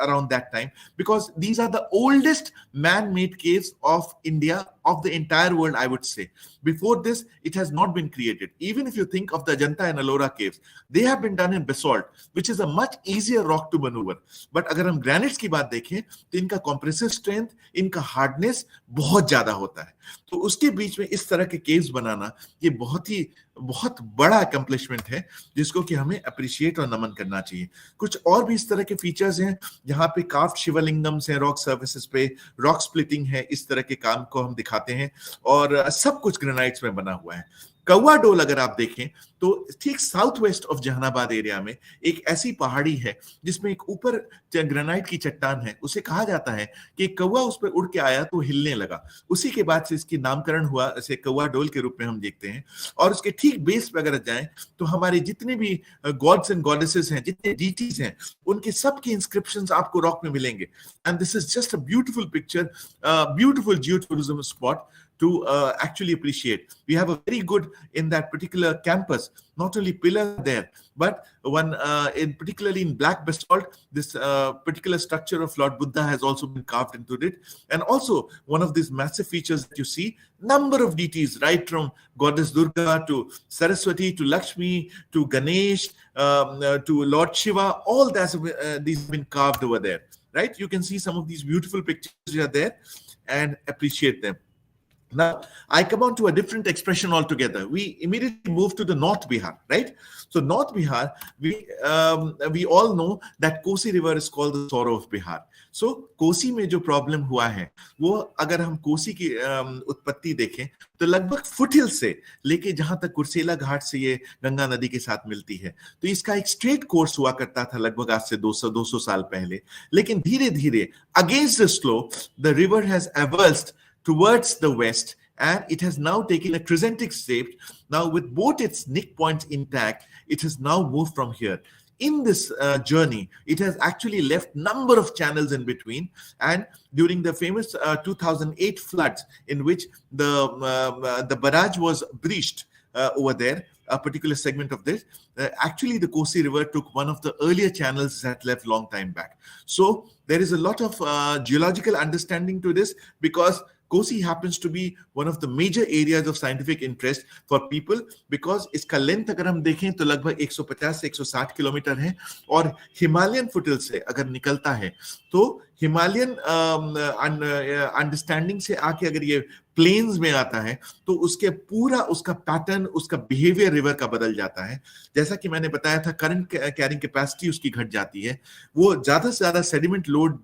around that time, because these are the oldest man-made caves of India, of the entire world, I would say. Before this, it has not been created. Even if you think of the Ajanta and Ellora caves, they have been done in basalt, which is a much easier rock to maneuver. But अगर हम granites की बात देखें तो इनका compressive strength, इनका hardness बहुत ज्यादा होता है। तो उसके बीच में इस तरह के केव्स बनाना ये बहुत बड़ा अकम्प्लिशमेंट है, जिसको कि हमें अप्रिशिएट और नमन करना चाहिए। कुछ और भी इस तरह के फीचर्स हैं, जहां पे काफ्ड शिवलिंगम्स हैं रॉक सर्फेसेस पे, रॉक स्प्लिटिंग है, इस तरह के काम को हम दिखाते हैं, और सब कुछ ग्रेनाइट्स में बना हुआ है। कौवा डोल अगर आप देखें तो ठीक साउथ वेस्ट ऑफ जहानाबाद एरिया में एक ऐसी पहाड़ी है जिसमें एक ऊपर ग्रेनाइट की चट्टान है। उसे कहा जाता है कि कौवा उस पर उड़ के आया तो हिलने लगा, उसी के बाद से इसकी नामकरण हुआ, इसे कौवा डोल के रूप में हम देखते हैं। और उसके ठीक बेस पे अगर जाएं तो हमारे जितने भी गॉड्स एंड गॉडेसेस हैं, जितने डीटीज हैं, उनके सबके इंस्क्रिप्शंस आपको रॉक में मिलेंगे। And this is just a beautiful picture, beautiful geotourism spot to actually appreciate. We have a very good in that particular campus, not only pillars there, but one particularly in black basalt, this particular structure of Lord Buddha has also been carved into it. And also one of these massive features that you see, number of deities, right from goddess Durga to Saraswati to Lakshmi to Ganesh to Lord Shiva, all that these have been carved over there, right? You can see some of these beautiful pictures which are there and appreciate them. Now, I come on to a different expression altogether. We immediately move to the North Bihar, right? So North Bihar, we all know that Kosi River is called the sorrow of Bihar. So Kosi में जो problem हुआ है, वो अगर हम कोसी की उत्पत्ति देखें तो लगभग फुटहिल से लेके जहां तक कुर्सेला घाट से ये गंगा नदी के साथ मिलती है, तो इसका एक स्ट्रेट कोर्स हुआ करता था लगभग आज से 200 साल पहले। लेकिन धीरे धीरे against the slope the river has reversed towards the west, and it has now taken a crescentic shape. Now with both its nick points intact, it has now moved from here. In this journey, it has actually left number of channels in between, and during the famous 2008 floods in which the barrage was breached over there, a particular segment of this, actually the Kosi River took one of the earlier channels that left long time back. So there is a lot of geological understanding to this, because Kosi happens to be one of the major areas of scientific interest for people, because इसका length अगर हम देखें तो लगभग 150 से 160 kilometre है, और Himalayan foothill से अगर निकलता है तो हिमालयन अंडरस्टैंडिंग से आके अगर ये प्लेन्स में आता है तो उसके पूरा उसका पैटर्न, उसका बिहेवियर रिवर का बदल जाता है। जैसा कि मैंने बताया था, करंट कैरिंग कैपेसिटी उसकी घट जाती है, वो ज्यादा से ज्यादा सेडिमेंट लोड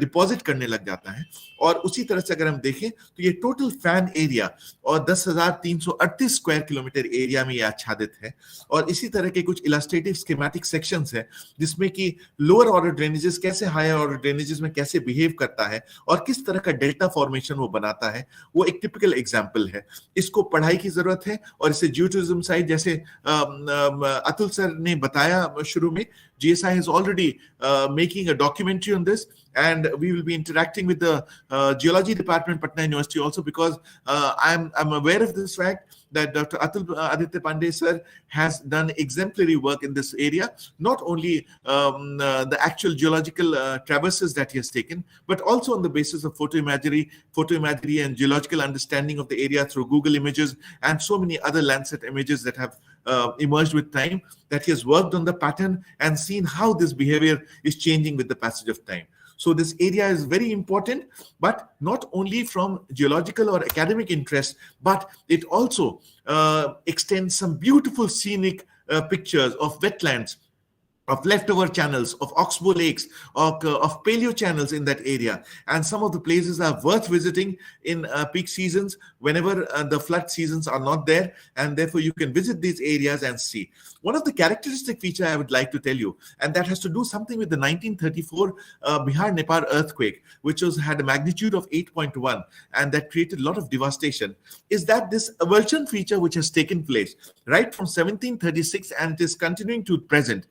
डिपॉजिट करने लग जाता है। और उसी तरह से अगर हम देखें तो ये टोटल फैन एरिया और 10,338 स्क्वायर किलोमीटर एरिया में ये आच्छादित है। और इसी तरह के कुछ इलस्ट्रेटिव स्कीमेटिक सेक्शंस है जिसमें कि लोअर ऑर्डर ड्रेनेजेस कैसे हायर ऑर्डर ड्रेनेजेस में कैसे बिहेव करता है और किस तरह का डेल्टा फॉर्मेशन वो बनाता है, वो एक टिपिकल एग्जांपल है। इसको पढ़ाई की जरूरत है, और इसे जियोटूरिज्म साइट जैसे अतुल सर ने बताया शुरू में, GSI is already making a documentary on this, and we will be interacting with the Geology Department, Patna University also, because I'm aware of this fact that Dr. Atul Aditya Pandey sir has done exemplary work in this area, not only the actual geological traverses that he has taken, but also on the basis of photoimagery and geological understanding of the area through Google images and so many other Landsat images that have emerged with time, that he has worked on the pattern and seen how this behavior is changing with the passage of time. So this area is very important, but not only from geological or academic interest, but it also extends some beautiful scenic pictures of wetlands, of leftover channels, of oxbow lakes, of paleo channels in that area. And some of the places are worth visiting in peak seasons, whenever the flood seasons are not there, and therefore you can visit these areas and see. One of the characteristic feature I would like to tell you, and that has to do something with the 1934 Bihar-Nepal earthquake, which had a magnitude of 8.1, and that created a lot of devastation, is that this avulsion feature which has taken place right from 1736 and it is continuing to present,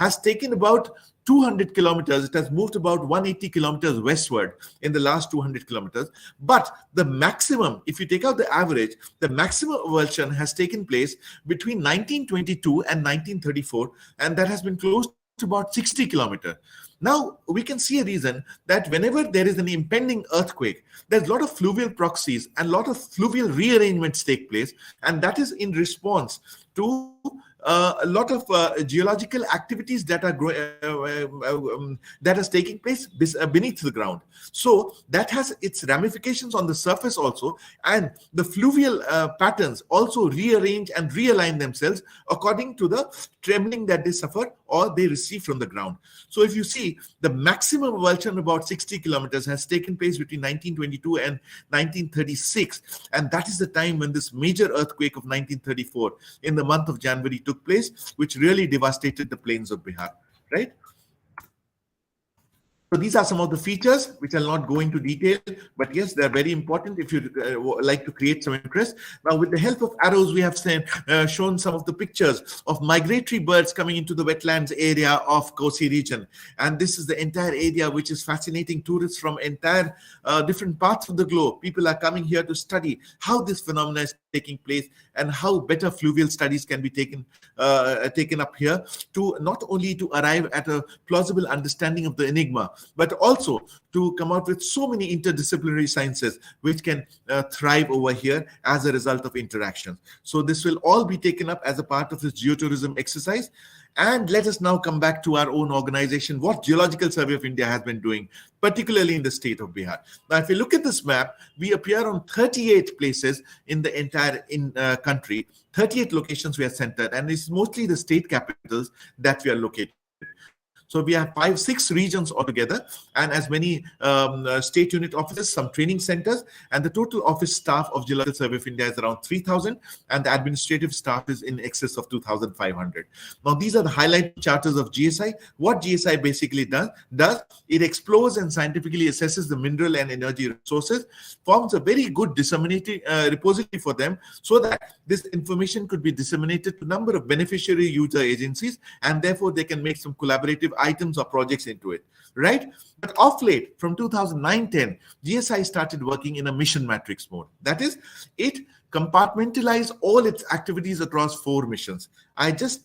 has taken about 200 kilometers. It has moved about 180 kilometers westward in the last 200 kilometers. But the maximum, if you take out the average, the maximum avulsion has taken place between 1922 and 1934, and that has been close to about 60 kilometers. Now, we can see a reason that whenever there is an impending earthquake, there's a lot of fluvial proxies and a lot of fluvial rearrangements take place, and that is in response to a lot of geological activities that are that is taking place beneath the ground. So that has its ramifications on the surface also, and the fluvial patterns also rearrange and realign themselves according to the trembling that they suffer or they receive from the ground. So if you see, the maximum avulsion, about 60 kilometers, has taken place between 1922 and 1936, and that is the time when this major earthquake of 1934 in the month of January took place, which really devastated the plains of Bihar, right? So these are some of the features which I'll not go into detail, but yes, they're very important if you like to create some interest. Now, with the help of arrows, we have shown some of the pictures of migratory birds coming into the wetlands area of Kosi region. And this is the entire area which is fascinating tourists from entire different parts of the globe. People are coming here to study how this phenomenon is taking place and how better fluvial studies can be taken up here to not only to arrive at a plausible understanding of the enigma, but also to come out with so many interdisciplinary sciences which can thrive over here as a result of interaction. So this will all be taken up as a part of this geotourism exercise. And let us now come back to our own organization, what Geological Survey of India has been doing, particularly in the state of Bihar. Now, if you look at this map, we appear on 38 places in the entire country. 38 locations we are centered, and it's mostly the state capitals that we are located. So we have 5-6 regions altogether, and as many state unit offices, some training centers, and the total office staff of Geological Survey of India is around 3,000, and the administrative staff is in excess of 2,500. Now, these are the highlight charters of GSI. What GSI basically does, it explores and scientifically assesses the mineral and energy resources, forms a very good disseminating repository for them, so that this information could be disseminated to a number of beneficiary user agencies, and therefore they can make some collaborative items or projects into it, right? But of late, from 2009-10, GSI started working in a mission matrix mode. That is, it compartmentalized all its activities across 4 missions. I just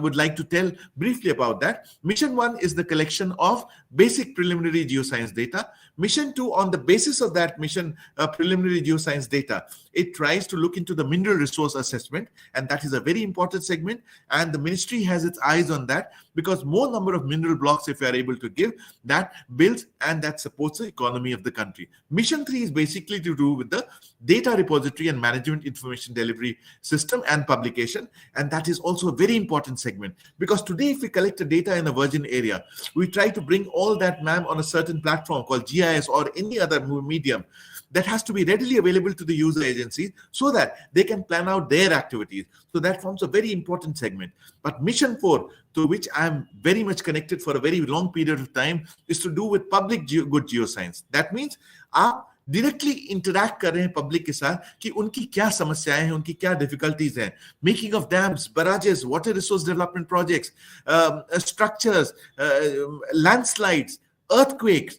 would like to tell briefly about that. Mission 1 is the collection of basic preliminary geoscience data. Mission 2, on the basis of that mission preliminary geoscience data, it tries to look into the mineral resource assessment, and that is a very important segment, and the ministry has its eyes on that, because more number of mineral blocks, if we are able to give, that builds and that supports the economy of the country. Mission 3 is basically to do with the data repository and management information delivery system and publication, and that is also a very important segment, because today if we collect the data in a virgin area, we try to bring all that on a certain platform called GIS or any other medium that has to be readily available to the user agencies so that they can plan out their activities. So that forms a very important segment. But Mission 4, to which I am very much connected for a very long period of time, is to do with public good geoscience. That means आप directly interact कर रहे हैं public के साथ कि उनकी क्या समस्याएं हैं, उनकी क्या डिफिकल्टीज हैं, making of dams, बराजेस, water resource development projects, structures, landslides, earthquakes,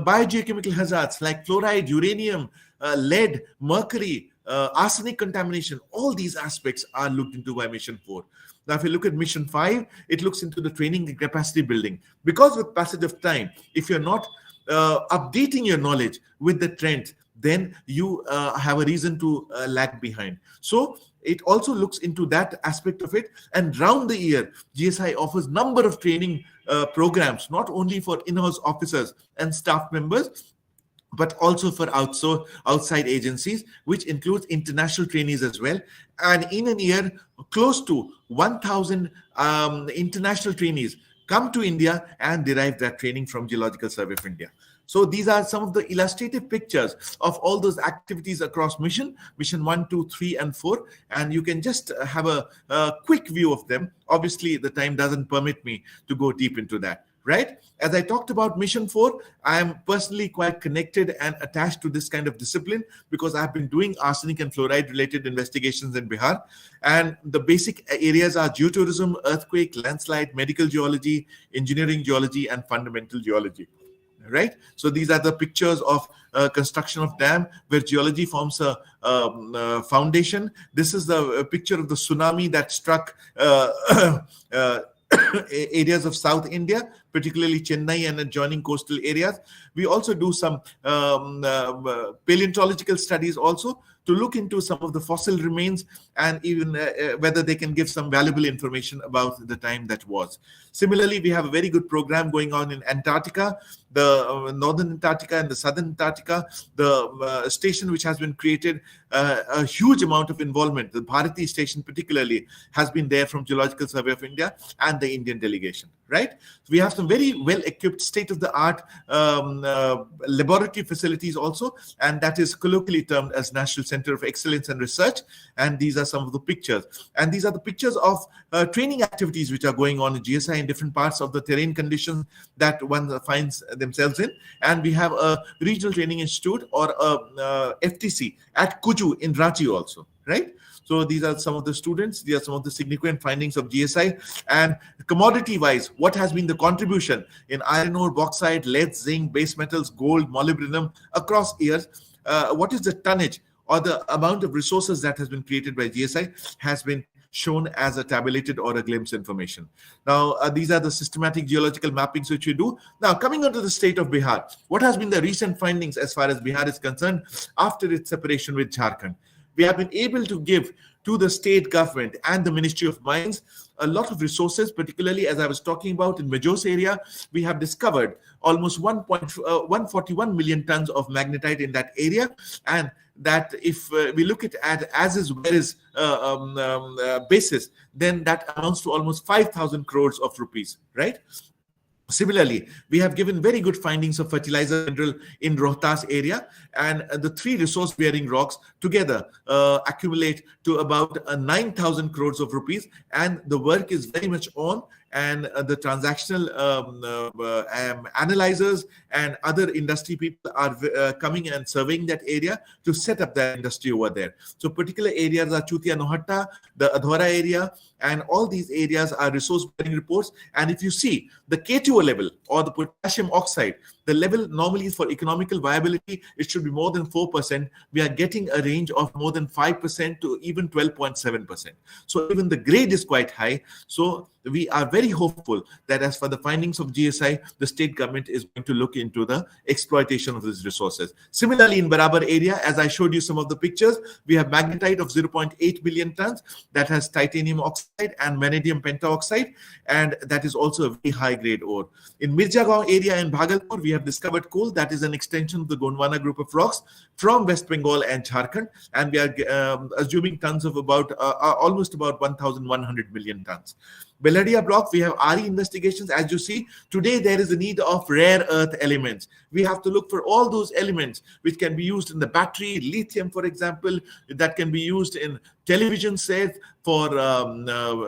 biogeochemical hazards like fluoride, uranium, lead, mercury, arsenic contamination. All these aspects are looked into by Mission 4. Now, if you look at Mission 5, it looks into the training and capacity building. Because with passage of time, if you're not updating your knowledge with the trends, then you have a reason to lag behind. So it also looks into that aspect of it. And round the year, GSI offers number of training programs, not only for in-house officers and staff members, but also for outside agencies, which includes international trainees as well. And in a year, close to 1,000 international trainees come to India and derive that training from Geological Survey of India. So these are some of the illustrative pictures of all those activities across mission 1, 2, 3, and 4. And you can just have a quick view of them. Obviously, the time doesn't permit me to go deep into that. right? As I talked about Mission 4, I am personally quite connected and attached to this kind of discipline because I've been doing arsenic and fluoride related investigations in Bihar. And the basic areas are geotourism, earthquake, landslide, medical geology, engineering geology, and fundamental geology. Right, so these are the pictures of construction of dam where geology forms a foundation. This is the picture of the tsunami that struck areas of South India, particularly Chennai and adjoining coastal areas. We also do some paleontological studies also to look into some of the fossil remains and even whether they can give some valuable information about the time that was. Similarly, we have a very good program going on in Antarctica, the northern Antarctica and the southern Antarctica, the station which has been created, a huge amount of involvement. The Bharati station particularly has been there from Geological Survey of India and the Indian delegation, right? So we have some very well-equipped state-of-the-art laboratory facilities also, and that is colloquially termed as National Center of Excellence and Research. And these are some of the pictures. And these are the pictures of training activities which are going on in GSI in different parts of the terrain conditions that one finds themselves in. And we have a regional training institute or a FTC at Kuju in Ranchi also, right? So these are some of the students. These are some of the significant findings of GSI. And commodity-wise, what has been the contribution in iron ore, bauxite, lead, zinc, base metals, gold, molybdenum across years? What is the tonnage or the amount of resources that has been created by GSI has been shown as a tabulated or a glimpse information. Now, these are the systematic geological mappings which we do. Now, coming on to the state of Bihar, what has been the recent findings as far as Bihar is concerned after its separation with Jharkhand? We have been able to give to the state government and the Ministry of Mines a lot of resources, particularly as I was talking about in Majos area. We have discovered almost 141 million tons of magnetite in that area, and that if we look at as is where is basis, then that amounts to almost 5,000 crores of rupees, right? Similarly, we have given very good findings of fertilizer mineral in Rohtas area, and the three resource-bearing rocks together accumulate to about 9,000 crores of rupees, and the work is very much on, and the transactional analyzers and other industry people are coming and surveying that area to set up that industry over there. So particular areas are Chutia Nohatta, the Adhora area, and all these areas are resource-bearing reports. And if you see the K2O level or the potassium oxide, the level normally for economical viability, it should be more than 4%. We are getting a range of more than 5% to even 12.7%. So even the grade is quite high. So we are very hopeful that as for the findings of GSI, the state government is going to look into the exploitation of these resources. Similarly, in Barabar area, as I showed you some of the pictures, we have magnetite of 0.8 billion tons that has titanium oxide and vanadium pentaoxide, and that is also a very high grade ore. In Mirjagaon area in Bhagalpur, we have discovered coal that is an extension of the Gondwana group of rocks from West Bengal and Jharkhand, and we are assuming tons of about almost about 1,100 million tons. Beladia block, we have RE investigations. As you see, today there is a need of rare earth elements. We have to look for all those elements which can be used in the battery, lithium, for example, that can be used in television sets, for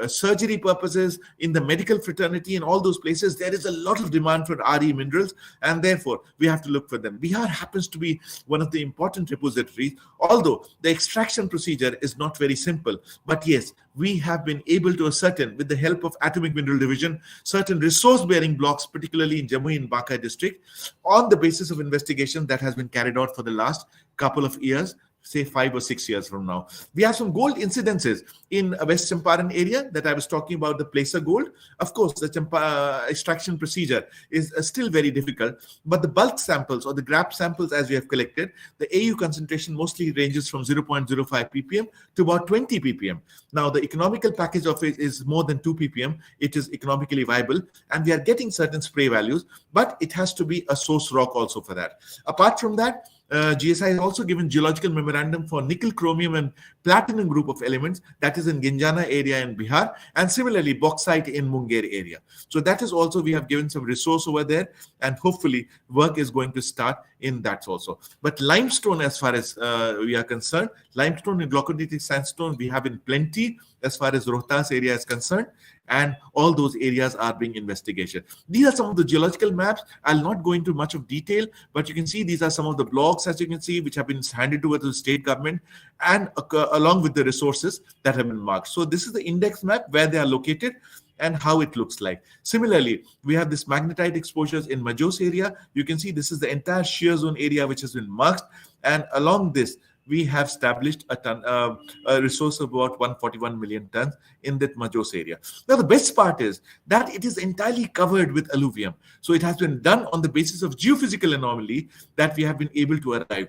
surgery purposes, in the medical fraternity, in all those places. There is a lot of demand for RE minerals, and therefore we have to look for them. Bihar happens to be one of the important repositories, although the extraction procedure is not very simple. But yes, we have been able to ascertain, with the help of Atomic Mineral Division, certain resource-bearing blocks, particularly in Jamui and Baka district, on the basis of investigation that has been carried out for the last couple of years, say 5 or 6 years from now. We have some gold incidences in West Champaran area that I was talking about, the placer gold. Of course, the extraction procedure is still very difficult, but the bulk samples or the grab samples as we have collected, the AU concentration mostly ranges from 0.05 ppm to about 20 ppm. Now, the economical package of it is more than 2 ppm. It is economically viable, and we are getting certain spray values, but it has to be a source rock also for that. Apart from that, GSI has also given geological memorandum for nickel, chromium, and platinum group of elements that is in Ginjana area in Bihar, and similarly bauxite in Munger area. So that is also, we have given some resource over there, and hopefully work is going to start in that also. But limestone, as far as we are concerned, limestone and glauconitic sandstone we have in plenty as far as Rohtas area is concerned. and all those areas are being investigated. These are some of the geological maps. I'll not go into much of detail, but you can see these are some of the blocks, as you can see, which have been handed over to the state government, and along with the resources that have been marked. So this is the index map where they are located and how it looks like. Similarly, we have this magnetite exposures in Majos area. You can see this is the entire shear zone area which has been marked, and along this we have established a resource of about 141 million tons in that Majos area. Now, the best part is that it is entirely covered with alluvium. So it has been done on the basis of geophysical anomaly that we have been able to arrive.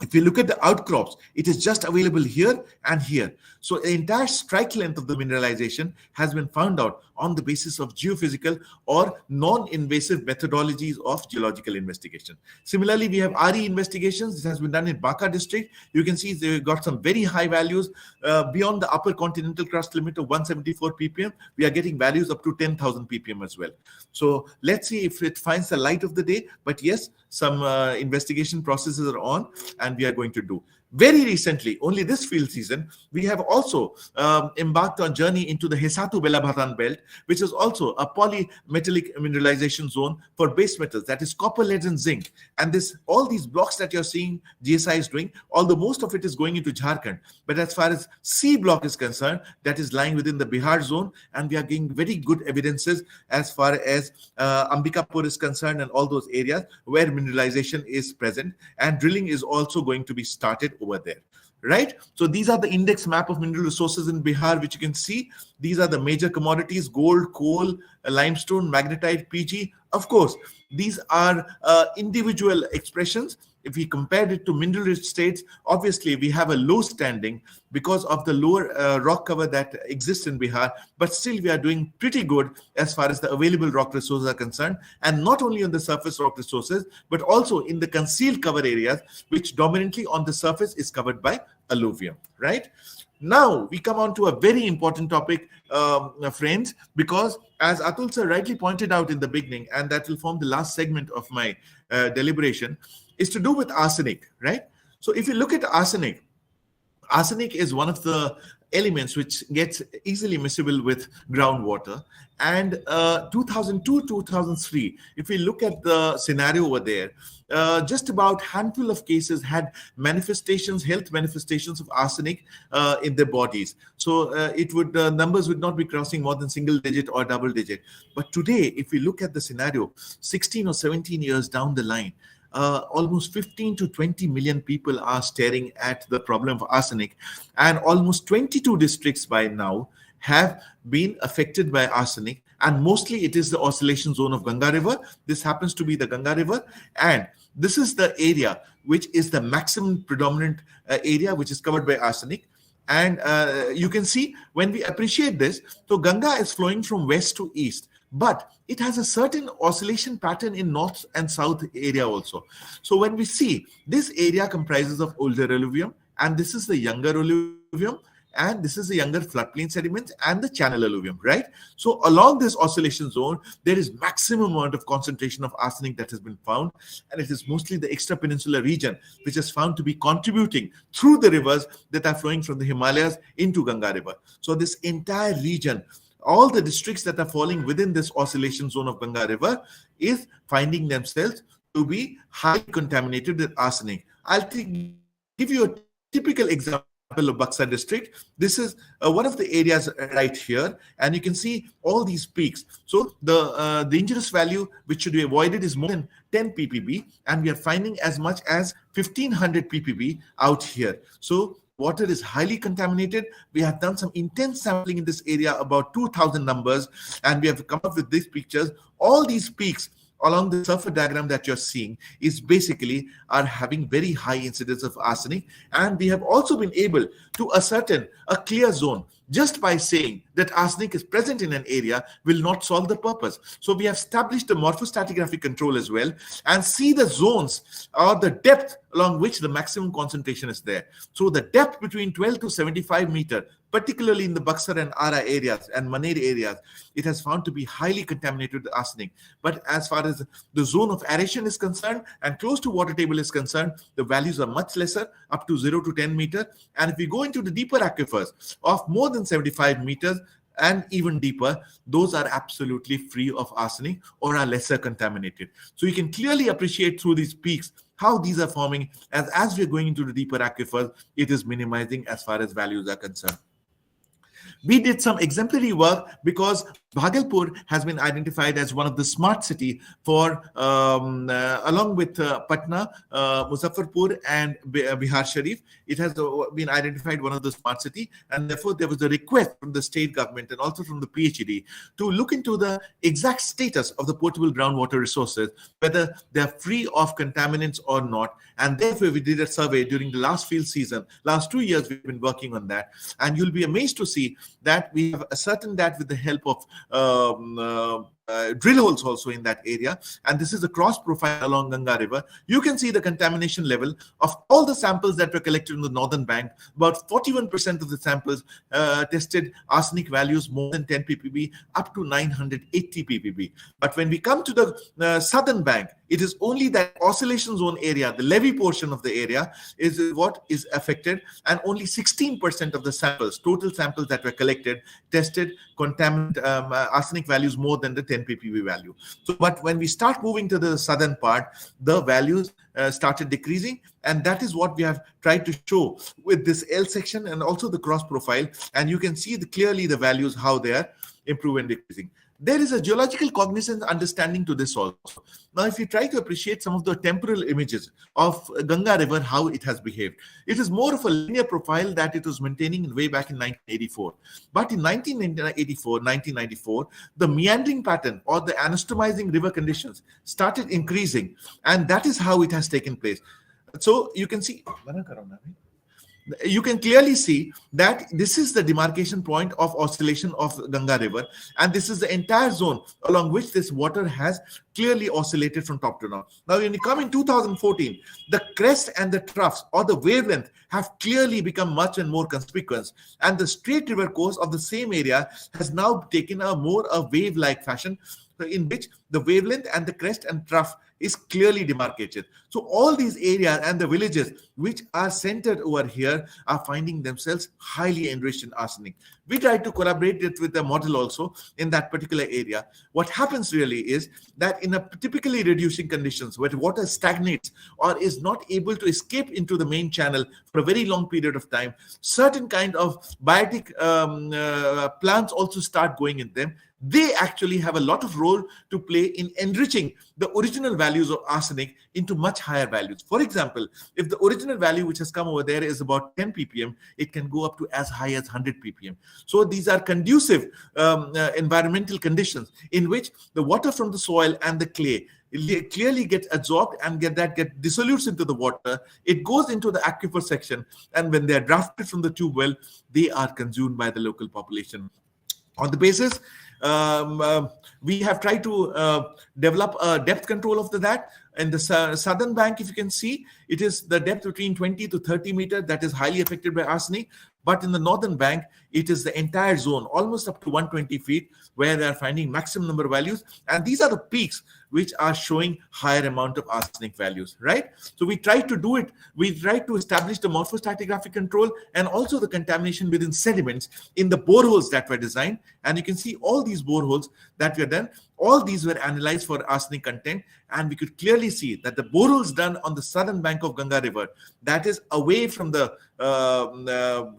If you look at the outcrops, it is just available here and here. So the entire strike length of the mineralization has been found out on the basis of geophysical or non-invasive methodologies of geological investigation. Similarly, we have RE investigations. This has been done in Baka district. You can see they got some very high values beyond the upper continental crust limit of 174 ppm. We are getting values up to 10,000 ppm as well. So let's see if it finds the light of the day. But yes, some investigation processes are on, and we are going to do. Very recently, only this field season, we have also embarked on journey into the Hesatu Belabhatan belt, which is also a polymetallic mineralization zone for base metals, that is copper, lead, and zinc. And all these blocks that you're seeing GSI is doing, although most of it is going into Jharkhand, but as far as C block is concerned, that is lying within the Bihar zone, and we are getting very good evidences as far as Ambikapur is concerned and all those areas where mineralization is present, and drilling is also going to be started over there, right? So these are the index map of mineral resources in Bihar, which you can see. These are the major commodities: gold, coal, limestone, magnetite, PG. Of course, these are individual expressions. If we compare it to mineral rich states, obviously we have a low standing because of the lower rock cover that exists in Bihar, but still we are doing pretty good as far as the available rock resources are concerned, and not only on the surface rock resources, but also in the concealed cover areas, which dominantly on the surface is covered by alluvium, right? Now we come on to a very important topic, friends, because as Atul sir rightly pointed out in the beginning, and that will form the last segment of my deliberation, is to do with arsenic, right? So if you look at arsenic, arsenic is one of the elements which gets easily miscible with groundwater. And 2002-2003, if we look at the scenario over there, just about handful of cases had manifestations, health manifestations of arsenic in their bodies. So numbers would not be crossing more than single digit or double digit. But today, if we look at the scenario, 16 or 17 years down the line, almost 15 to 20 million people are staring at the problem of arsenic, and almost 22 districts by now have been affected by arsenic, and mostly it is the oscillation zone of Ganga River. This happens to be the Ganga River, and this is the area which is the maximum predominant area which is covered by arsenic. And you can see when we appreciate this, so Ganga is flowing from west to east, but it has a certain oscillation pattern in north and south area also. So when we see this area comprises of older alluvium, and this is the younger alluvium, and this is the younger floodplain sediments and the channel alluvium, right? So along this oscillation zone, there is maximum amount of concentration of arsenic that has been found, and it is mostly the extra peninsular region which is found to be contributing through the rivers that are flowing from the Himalayas into Ganga River. So this entire region, all the districts that are falling within this oscillation zone of Ganga River is finding themselves to be highly contaminated with arsenic. I'll give you a typical example of Buxar district. This is one of the areas right here, and you can see all these peaks. So the dangerous value which should be avoided is more than 10 ppb, and we are finding as much as 1500 ppb out here. So water is highly contaminated. We have done some intense sampling in this area, about 2,000 numbers, and we have come up with these pictures. All these peaks along the surface diagram that you're seeing is basically are having very high incidence of arsenic, and we have also been able to ascertain a clear zone. Just by saying that arsenic is present in an area will not solve the purpose. So we have established a morphostratigraphic control as well, and see the zones or the depth along which the maximum concentration is there. So the depth between 12 to 75 meter, particularly in the Buxar and Ara areas and Maner areas, it has found to be highly contaminated with arsenic. But as far as the zone of aeration is concerned and close to water table is concerned, the values are much lesser, up to 0 to 10 meter. And if we go into the deeper aquifers of more than 75 meters, and even deeper, those are absolutely free of arsenic or are lesser contaminated. So you can clearly appreciate through these peaks how these are forming. As we're going into the deeper aquifers, it is minimizing as far as values are concerned. We did some exemplary work because Bhagalpur has been identified as one of the smart city for along with Patna, Muzaffarpur and Bihar Sharif. It has been identified one of the smart city, and therefore there was a request from the state government and also from the PhD to look into the exact status of the potable groundwater resources, whether they are free of contaminants or not. And therefore we did a survey during the last field season. Last 2 years we've been working on that, and you'll be amazed to see that we have ascertained that with the help of drill holes also in that area. And this is a cross profile along Ganga River. You can see the contamination level of all the samples that were collected in the northern bank. About 41% of the samples tested arsenic values more than 10 ppb up to 980 ppb. But when we come to the southern bank, it is only that oscillation zone area, the levee portion of the area, is what is affected, and only 16% of the samples, total samples that were collected, tested contaminant arsenic values more than the 10 ppb value. So, but when we start moving to the southern part, the values started decreasing, and that is what we have tried to show with this L section and also the cross profile. And you can see clearly the values, how they are improving and decreasing. There is a geological cognizance understanding to this also. Now, if you try to appreciate some of the temporal images of Ganga River, how it has behaved, it is more of a linear profile that it was maintaining way back in 1984. But in 1994, the meandering pattern or the anastomizing river conditions started increasing, and that is how it has taken place. So you can see, you can clearly see that this is the demarcation point of oscillation of Ganga River, and this is the entire zone along which this water has clearly oscillated from top to down. Now, when you come in 2014, the crest and the troughs or the wavelength have clearly become much and more conspicuous, and the straight river course of the same area has now taken a wave-like fashion, in which the wavelength and the crest and trough is clearly demarcated. So all these areas and the villages which are centered over here are finding themselves highly enriched in arsenic. We try to collaborate it with the model also in that particular area. What happens really is that in a typically reducing conditions where water stagnates or is not able to escape into the main channel for a very long period of time, certain kind of biotic plants also start going in them. They actually have a lot of role to play in enriching the original values of arsenic into much higher values. For example, if the original value which has come over there is about 10 ppm, it can go up to as high as 100 ppm. So these are conducive environmental conditions in which the water from the soil and the clay clearly gets absorbed and get dissolutes into the water. It goes into the aquifer section, and when they are drafted from the tube well, they are consumed by the local population. On the basis, we have tried to develop a depth control of that. In the southern bank, if you can see, it is the depth between 20 to 30 meters that is highly affected by arsenic. But in the northern bank, it is the entire zone, almost up to 120 feet, where they are finding maximum number of values. And these are the peaks which are showing higher amount of arsenic values, right? So we try to do it. We try to establish the morphostratigraphic control and also the contamination within sediments in the boreholes that were designed. And you can see all these boreholes that were done. All these were analyzed for arsenic content, and we could clearly see that the boreholes done on the southern bank of Ganga River, that is away from the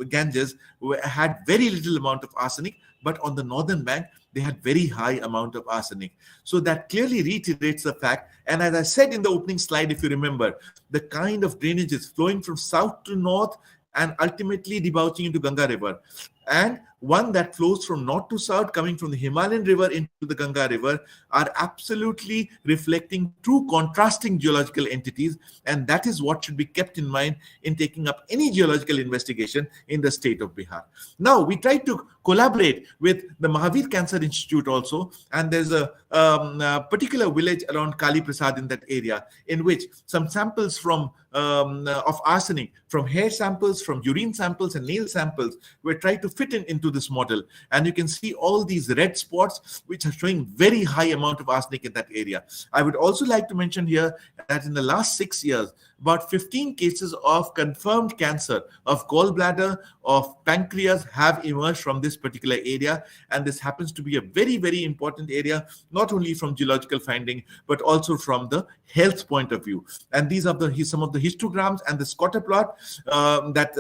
Ganges, had very little amount of arsenic, but on the northern bank, they had very high amount of arsenic. So that clearly reiterates the fact. And as I said in the opening slide, if you remember, the kind of drainage is flowing from south to north and ultimately debouching into Ganga River. And one that flows from north to south, coming from the Himalayan river into the Ganga River, are absolutely reflecting true contrasting geological entities. And that is what should be kept in mind in taking up any geological investigation in the state of Bihar. Now, we try to collaborate with the Mahavir Cancer Institute also. And there's a particular village around Kali Prasad in that area, in which some samples from of arsenic, from hair samples, from urine samples and nail samples were tried to fit into this model. And you can see all these red spots which are showing very high amount of arsenic in that area. I would also like to mention here that in the last 6 years, about 15 cases of confirmed cancer of gallbladder, of pancreas have emerged from this particular area. And this happens to be a very, very important area, not only from geological finding, but also from the health point of view. And these are some of the histograms and the scatter plot that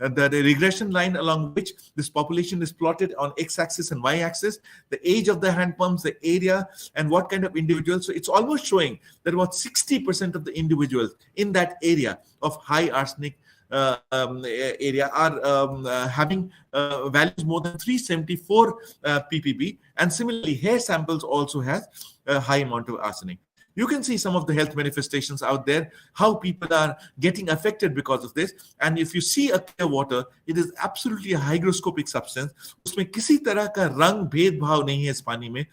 the regression line along which this population is plotted on x-axis and y-axis, the age of the hand pumps, the area, and what kind of individuals. So it's almost showing that about 60% of the individuals in that area of high arsenic area are having values more than 374 ppb, and similarly hair samples also has a high amount of arsenic. You can see some of the health manifestations out there, how people are getting affected because of this. And if you see a clear water, it is absolutely a hygroscopic substance. उसमें किसी तरह का रंग भेदभाव नहीं है इस पानी में.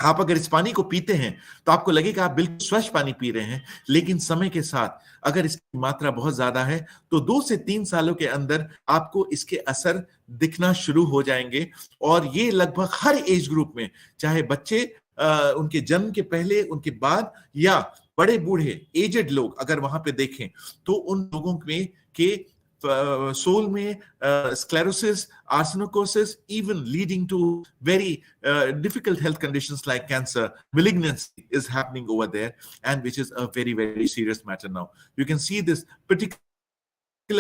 आप अगर इस पानी को पीते हैं तो आपको लगेगा आप बिल्कुल स्वच्छ पानी पी रहे हैं, लेकिन समय के साथ अगर इसकी मात्रा बहुत ज्यादा है तो 2 से 3 सालों के अंदर आपको इसके असर दिखना शुरू हो जाएंगे. और ये लगभग हर एज ग्रुप में, चाहे बच्चे उनके जन्म के पहले, उनके बाद, या बड़े बूढ़े एजेड लोग अगर वहां पे देखें तो उन लोगों में के soul में sclerosis, arsenicosis, even leading to very difficult health conditions like cancer, malignancy is happening over there, and which is a very, very serious matter now. You can see this particular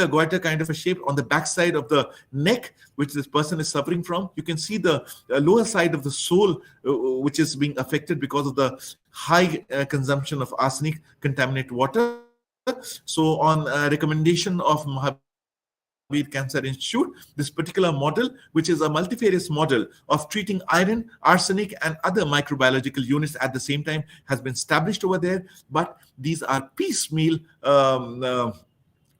goiter kind of a shape on the back side of the neck, which this person is suffering from. You can see the lower side of the soul, which is being affected because of the high consumption of arsenic contaminated water. So on recommendation of Mahavir Cancer Institute, this particular model, which is a multifarious model of treating iron, arsenic, and other microbiological units at the same time, has been established over there. But these are piecemeal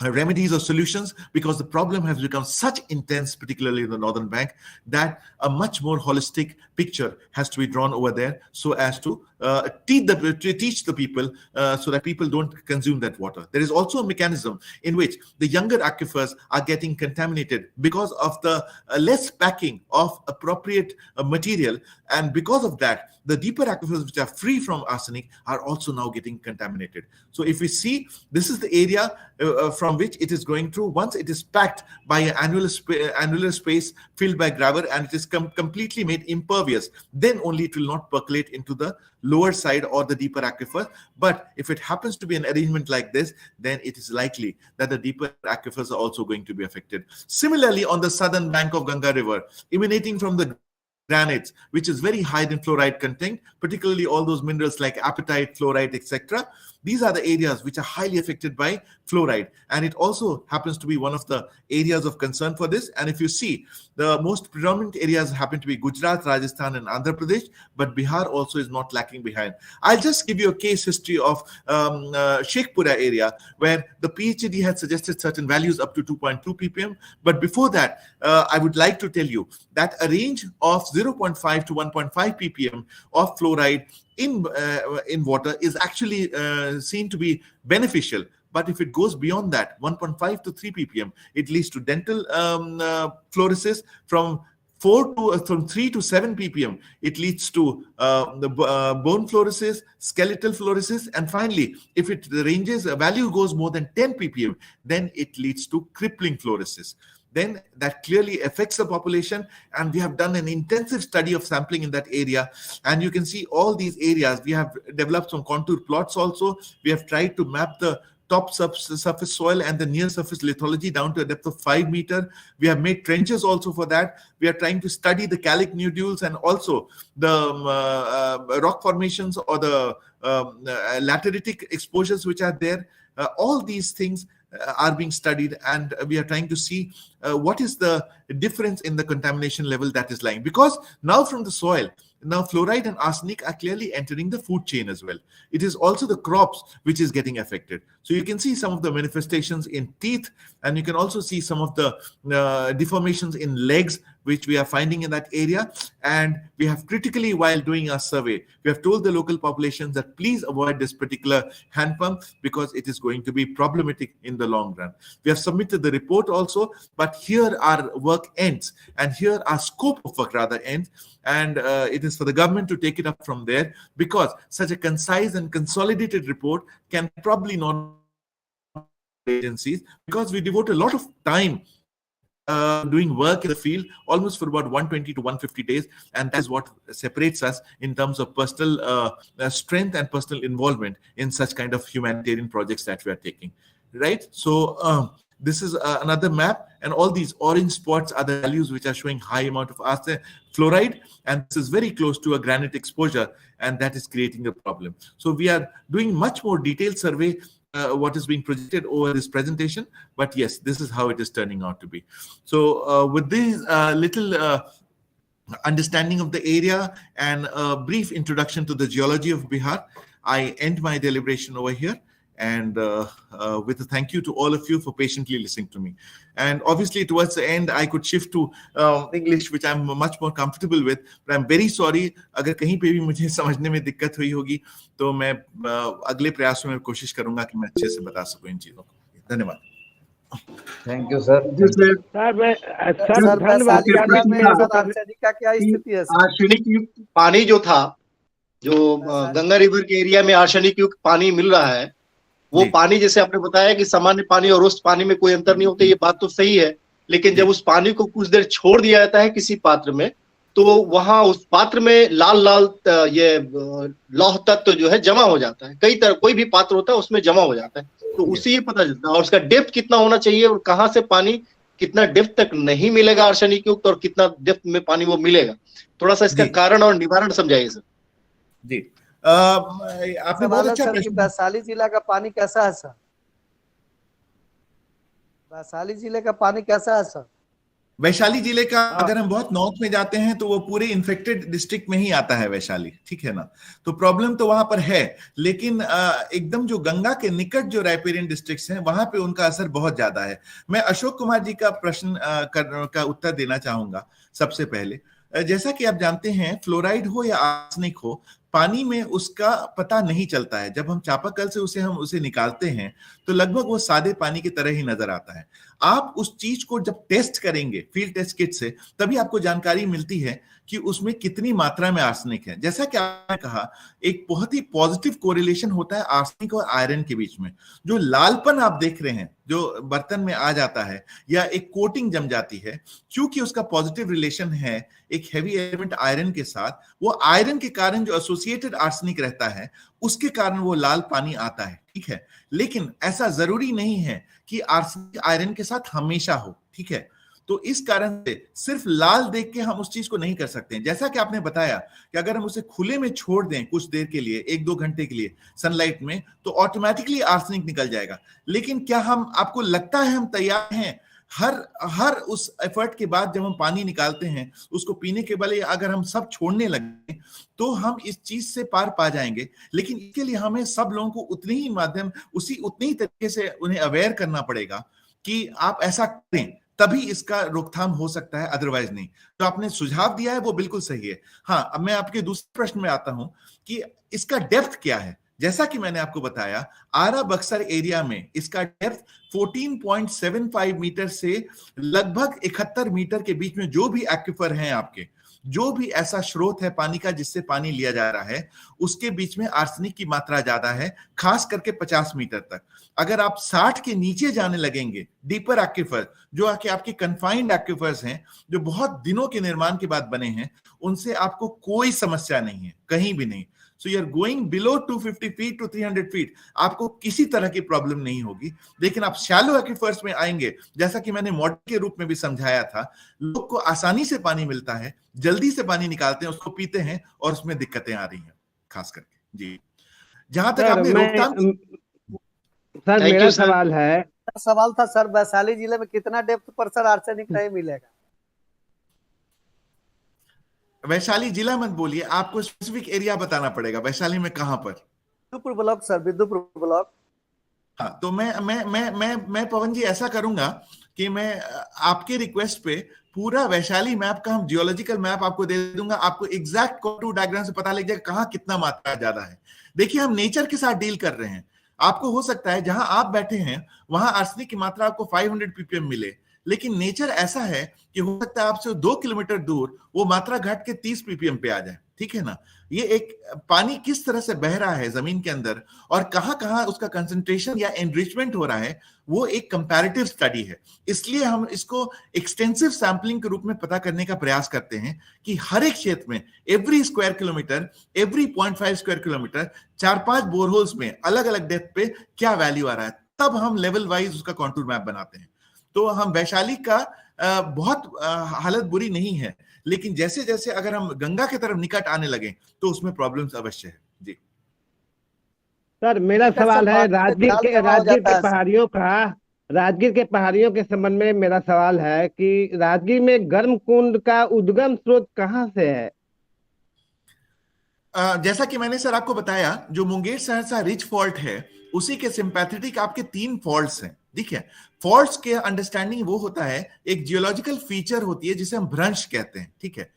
remedies or solutions, because the problem has become such intense, particularly in the northern bank, that a much more holistic picture has to be drawn over there, so as to teach the people so that people don't consume that water. There is also a mechanism in which the younger aquifers are getting contaminated because of the less packing of appropriate material, and because of that the deeper aquifers which are free from arsenic are also now getting contaminated. So if we see, this is the area from which it is going through. Once it is packed by an annular space filled by gravel and it is completely made impervious, then only it will not percolate into the lower side or the deeper aquifer. But if it happens to be an arrangement like this, then it is likely that the deeper aquifers are also going to be affected. Similarly, on the southern bank of Ganga River, emanating from the granites, which is very high in fluoride content, particularly all those minerals like apatite, fluorite, etc. These are the areas which are highly affected by fluoride, and it also happens to be one of the areas of concern for this. And if you see, the most predominant areas happen to be Gujarat, Rajasthan, and Andhra Pradesh, but Bihar also is not lacking behind. I'll just give you a case history of Sheikhpura area, where the PhD had suggested certain values up to 2.2 ppm. But before that, I would like to tell you that a range of 0.5 to 1.5 ppm of fluoride in water is actually seen to be beneficial. But if it goes beyond that, 1.5 to 3 ppm, it leads to dental fluorosis. From 3 to 7 ppm, it leads to bone fluorosis, skeletal fluorosis, and finally, if it ranges, a value goes more than 10 ppm, then it leads to crippling fluorosis. Then that clearly affects the population, and we have done an intensive study of sampling in that area, and you can see all these areas. We have developed some contour plots also. We have tried to map the top surface soil and the near surface lithology down to a depth of 5 meters. We have made trenches also for that. We are trying to study the calic nodules and also the rock formations or the lateritic exposures which are there. All these things are being studied, and we are trying to see what is the difference in the contamination level that is lying. Because now from the soil, now fluoride and arsenic are clearly entering the food chain as well. It is also the crops which is getting affected. So you can see some of the manifestations in teeth, and you can also see some of the deformations in legs which we are finding in that area. And we have critically, while doing our survey, we have told the local populations that please avoid this particular hand pump because it is going to be problematic in the long run. We have submitted the report also, but here our work ends, and here our scope of work rather ends, and it is for the government to take it up from there, because such a concise and consolidated report can probably not agencies, because we devote a lot of time doing work in the field, almost for about 120 to 150 days, and that is what separates us in terms of personal strength and personal involvement in such kind of humanitarian projects that we are taking, right? So this is another map, and all these orange spots are the values which are showing high amount of arsenic fluoride, and this is very close to a granite exposure, and that is creating a problem. So we are doing much more detailed survey what is being projected over this presentation, but yes, this is how it is turning out to be. So with this little understanding of the area and a brief introduction to the geology of Bihar, I end my deliberation over here, and with a thank you to all of you for patiently listening to me. And obviously towards the end I could shift to English, which I'm much more comfortable with, but I'm very sorry अगर कहीं पे भी मुझे समझने में दिक्कत हुई होगी तो मैं अगले प्रयासों में कोशिश करूंगा कि मैं अच्छे से बता सकूं इन चीजों को। धन्यवाद। Thank you sir. आर्सेनिक का क्या स्थिति है? आर्सेनिक युक्त पानी जो था, जो गंगा रिवर के एरिया में आर्सेनिक युक्त पानी मिल रहा है, वो पानी जैसे आपने बताया कि सामान्य पानी और उस पानी में कोई अंतर नहीं होता, ये बात तो सही है, लेकिन जब उस पानी को कुछ देर छोड़ दिया जाता है किसी पात्र में, तो वहां उस पात्र में लाल लाल ये लौह तत्व जो है जमा हो जाता है। कई तरह कोई भी पात्र होता है उसमें जमा हो जाता है, तो उससे ये पता चलता है। और उसका डेप्थ कितना होना चाहिए और कहाँ से पानी कितना डेप्थ तक नहीं मिलेगा आर्सेनिक युक्त और कितना डेप्थ में पानी वो मिलेगा, थोड़ा सा इसका कारण और निवारण समझाइए सर। जी आपने बहुत अच्छा प्रश्न। वैशाली जिला का पानी कैसा है सर? वैशाली जिले का पानी कैसा है सर? वैशाली जिले का अगर हम बहुत नॉर्थ में जाते हैं तो वो पूरे इन्फेक्टेड डिस्ट्रिक्ट में ही आता है वैशाली, ठीक है ना? तो प्रॉब्लम तो वहां पर है, लेकिन एकदम जो गंगा के निकट जो राइपेरियन डिस्ट्रिक्ट्स हैं वहां पे उनका असर बहुत ज्यादा है। मैं अशोक कुमार जी का प्रश्न का उत्तर देना चाहूंगा। सबसे पहले, जैसा कि आप जानते हैं, फ्लोराइड हो या आर्सेनिक हो, पानी में उसका पता नहीं चलता है। जब हम चापाकल से हम उसे निकालते हैं तो लगभग वो सादे पानी की तरह ही नजर आता है। आप उस चीज को जब टेस्ट करेंगे फील्ड टेस्ट किट से, तभी आपको जानकारी मिलती है कि उसमें कितनी मात्रा में आर्सेनिक है। जैसा कि आपने कहा, एक बहुत ही पॉजिटिव कोरिलेशन होता है आर्सेनिक और आयरन के बीच में। जो लालपन आप देख रहे हैं जो बर्तन में आ जाता है या एक कोटिंग जम जाती है, क्योंकि उसका पॉजिटिव रिलेशन है एक हैवी एलिमेंट आयरन के साथ, वो आयरन के कारण जो एसोसिएटेड आर्सेनिक रहता है उसके कारण वो लाल पानी आता है, ठीक है। लेकिन ऐसा जरूरी नहीं है कि आर्सेनिक आयरन के साथ हमेशा हो, ठीक है। तो इस कारण से सिर्फ लाल देख के हम उस चीज को नहीं कर सकते हैं। जैसा कि आपने बताया कि अगर हम उसे खुले में छोड़ दें कुछ देर के लिए, 1-2 घंटे के लिए सनलाइट में, तो ऑटोमेटिकली आर्सेनिक निकल जाएगा। लेकिन क्या आपको लगता है हम तैयार हैं हर उस एफर्ट के बाद जब हम पानी निकालते हैं उसको पीने के बजाय अगर हम सब छोड़ने लगे तो हम इस चीज से पार पा जाएंगे? लेकिन इसके लिए हमें सब लोगों को उतनी ही तरीके से उन्हें अवेयर करना पड़ेगा कि आप ऐसा करें, तभी इसका रोकथाम हो सकता है, अदरवाइज नहीं। तो आपने सुझाव दिया है वो बिल्कुल सही है। हाँ, अब मैं आपके दूसरे प्रश्न में आता हूं कि इसका डेप्थ क्या है। जैसा कि मैंने आपको बताया, आरा बक्सर एरिया में इसका डेप्थ 14.75 मीटर से लगभग 71 मीटर के बीच में जो भी एक्विफर हैं आपके, जो भी ऐसा स्रोत है पानी का जिससे पानी लिया जा रहा है, उसके बीच में आर्सेनिक की मात्रा ज्यादा है, खास करके 50 मीटर तक। अगर आप 60 के नीचे जाने लगेंगे, डीपर एक्विफर जो आपके कन्फाइंड एक्विफर्स हैं, जो बहुत दिनों के निर्माण के बाद बने हैं, उनसे आपको कोई समस्या नहीं है, कहीं भी नहीं। So you are going below 250 feet to 300 feet, आपको किसी तरह की प्रॉब्लम नहीं होगी। लेकिन आप शैलो एक्विफर्स में आएंगे, जैसा कि मैंने मॉडल के रूप में भी समझाया था, लोग को आसानी से पानी मिलता है, जल्दी से पानी निकालते हैं, उसको पीते हैं और उसमें दिक्कतें आ रही हैं खास करके। जी, जहां तक आपने रोकथाम, सर मेरा सवाल था सर, वैशाली जिले में कितना डेप्थ पर सर आर्सेनिक नहीं मिलेगा? वैशाली जिला मत बोलिए, आपको स्पेसिफिक एरिया बताना पड़ेगा। वैशाली में कहां पर? विद्युपुर ब्लॉक सर, विद्युपुर ब्लॉक। हाँ, तो मैं पवन जी ऐसा करूंगा कि मैं आपके रिक्वेस्ट पे पूरा वैशाली मैप का हम जियोलॉजिकल मैप आपको दे दूंगा, आपको एग्जैक्ट कॉन्टूर डायग्राम से पता लग जाएगा कहाँ कितना मात्रा ज्यादा है। देखिए हम नेचर के साथ डील कर रहे हैं। आपको हो सकता है जहां आप बैठे हैं वहां आर्सेनिक की मात्रा आपको 500 ppm मिले, लेकिन नेचर ऐसा है कि हो सकता है आपसे 2 किलोमीटर दूर वो मात्रा घट के 30 ppm पे आ जाए। ठीक है ना? ये एक पानी किस तरह से बह रहा है जमीन के अंदर और कहां कहां उसका कंसंट्रेशन या एनरिचमेंट हो रहा है, वो एक कंपैरेटिव स्टडी है। इसलिए हम इसको एक्सटेंसिव सैंपलिंग के रूप में पता करने का प्रयास करते हैं कि हर एक क्षेत्र में every square kilometre, every 0.5 square kilometre 4-5 बोरहोल्स में अलग अलग डेप्थ पे क्या वैल्यू आ रहा है, तब हम लेवल वाइज उसका कॉन्टूर मैप बनाते हैं। तो हम वैशाली का बहुत हालत बुरी नहीं है, लेकिन जैसे जैसे अगर हम गंगा की तरफ निकट आने लगे तो उसमें प्रॉब्लम्स अवश्य है। जी सर, मेरा सवाल है राजगीर के पहाड़ियों के संबंध में मेरा सवाल है कि राजगीर में गर्म कुंड का उद्गम स्रोत कहाँ से है? जैसा कि मैंने सर आपको बताया, जो मुंगेर सहरसा रिच फॉल्ट है उसी के सिंपैथेटिक आपके 3 फॉल्ट्स हैं। देखिए फॉल्ट्स के अंडरस्टैंडिंग वो होता है, एक जियोलॉजिकल फीचर होती है जिसे हम भ्रंश कहते हैं। ठीक है,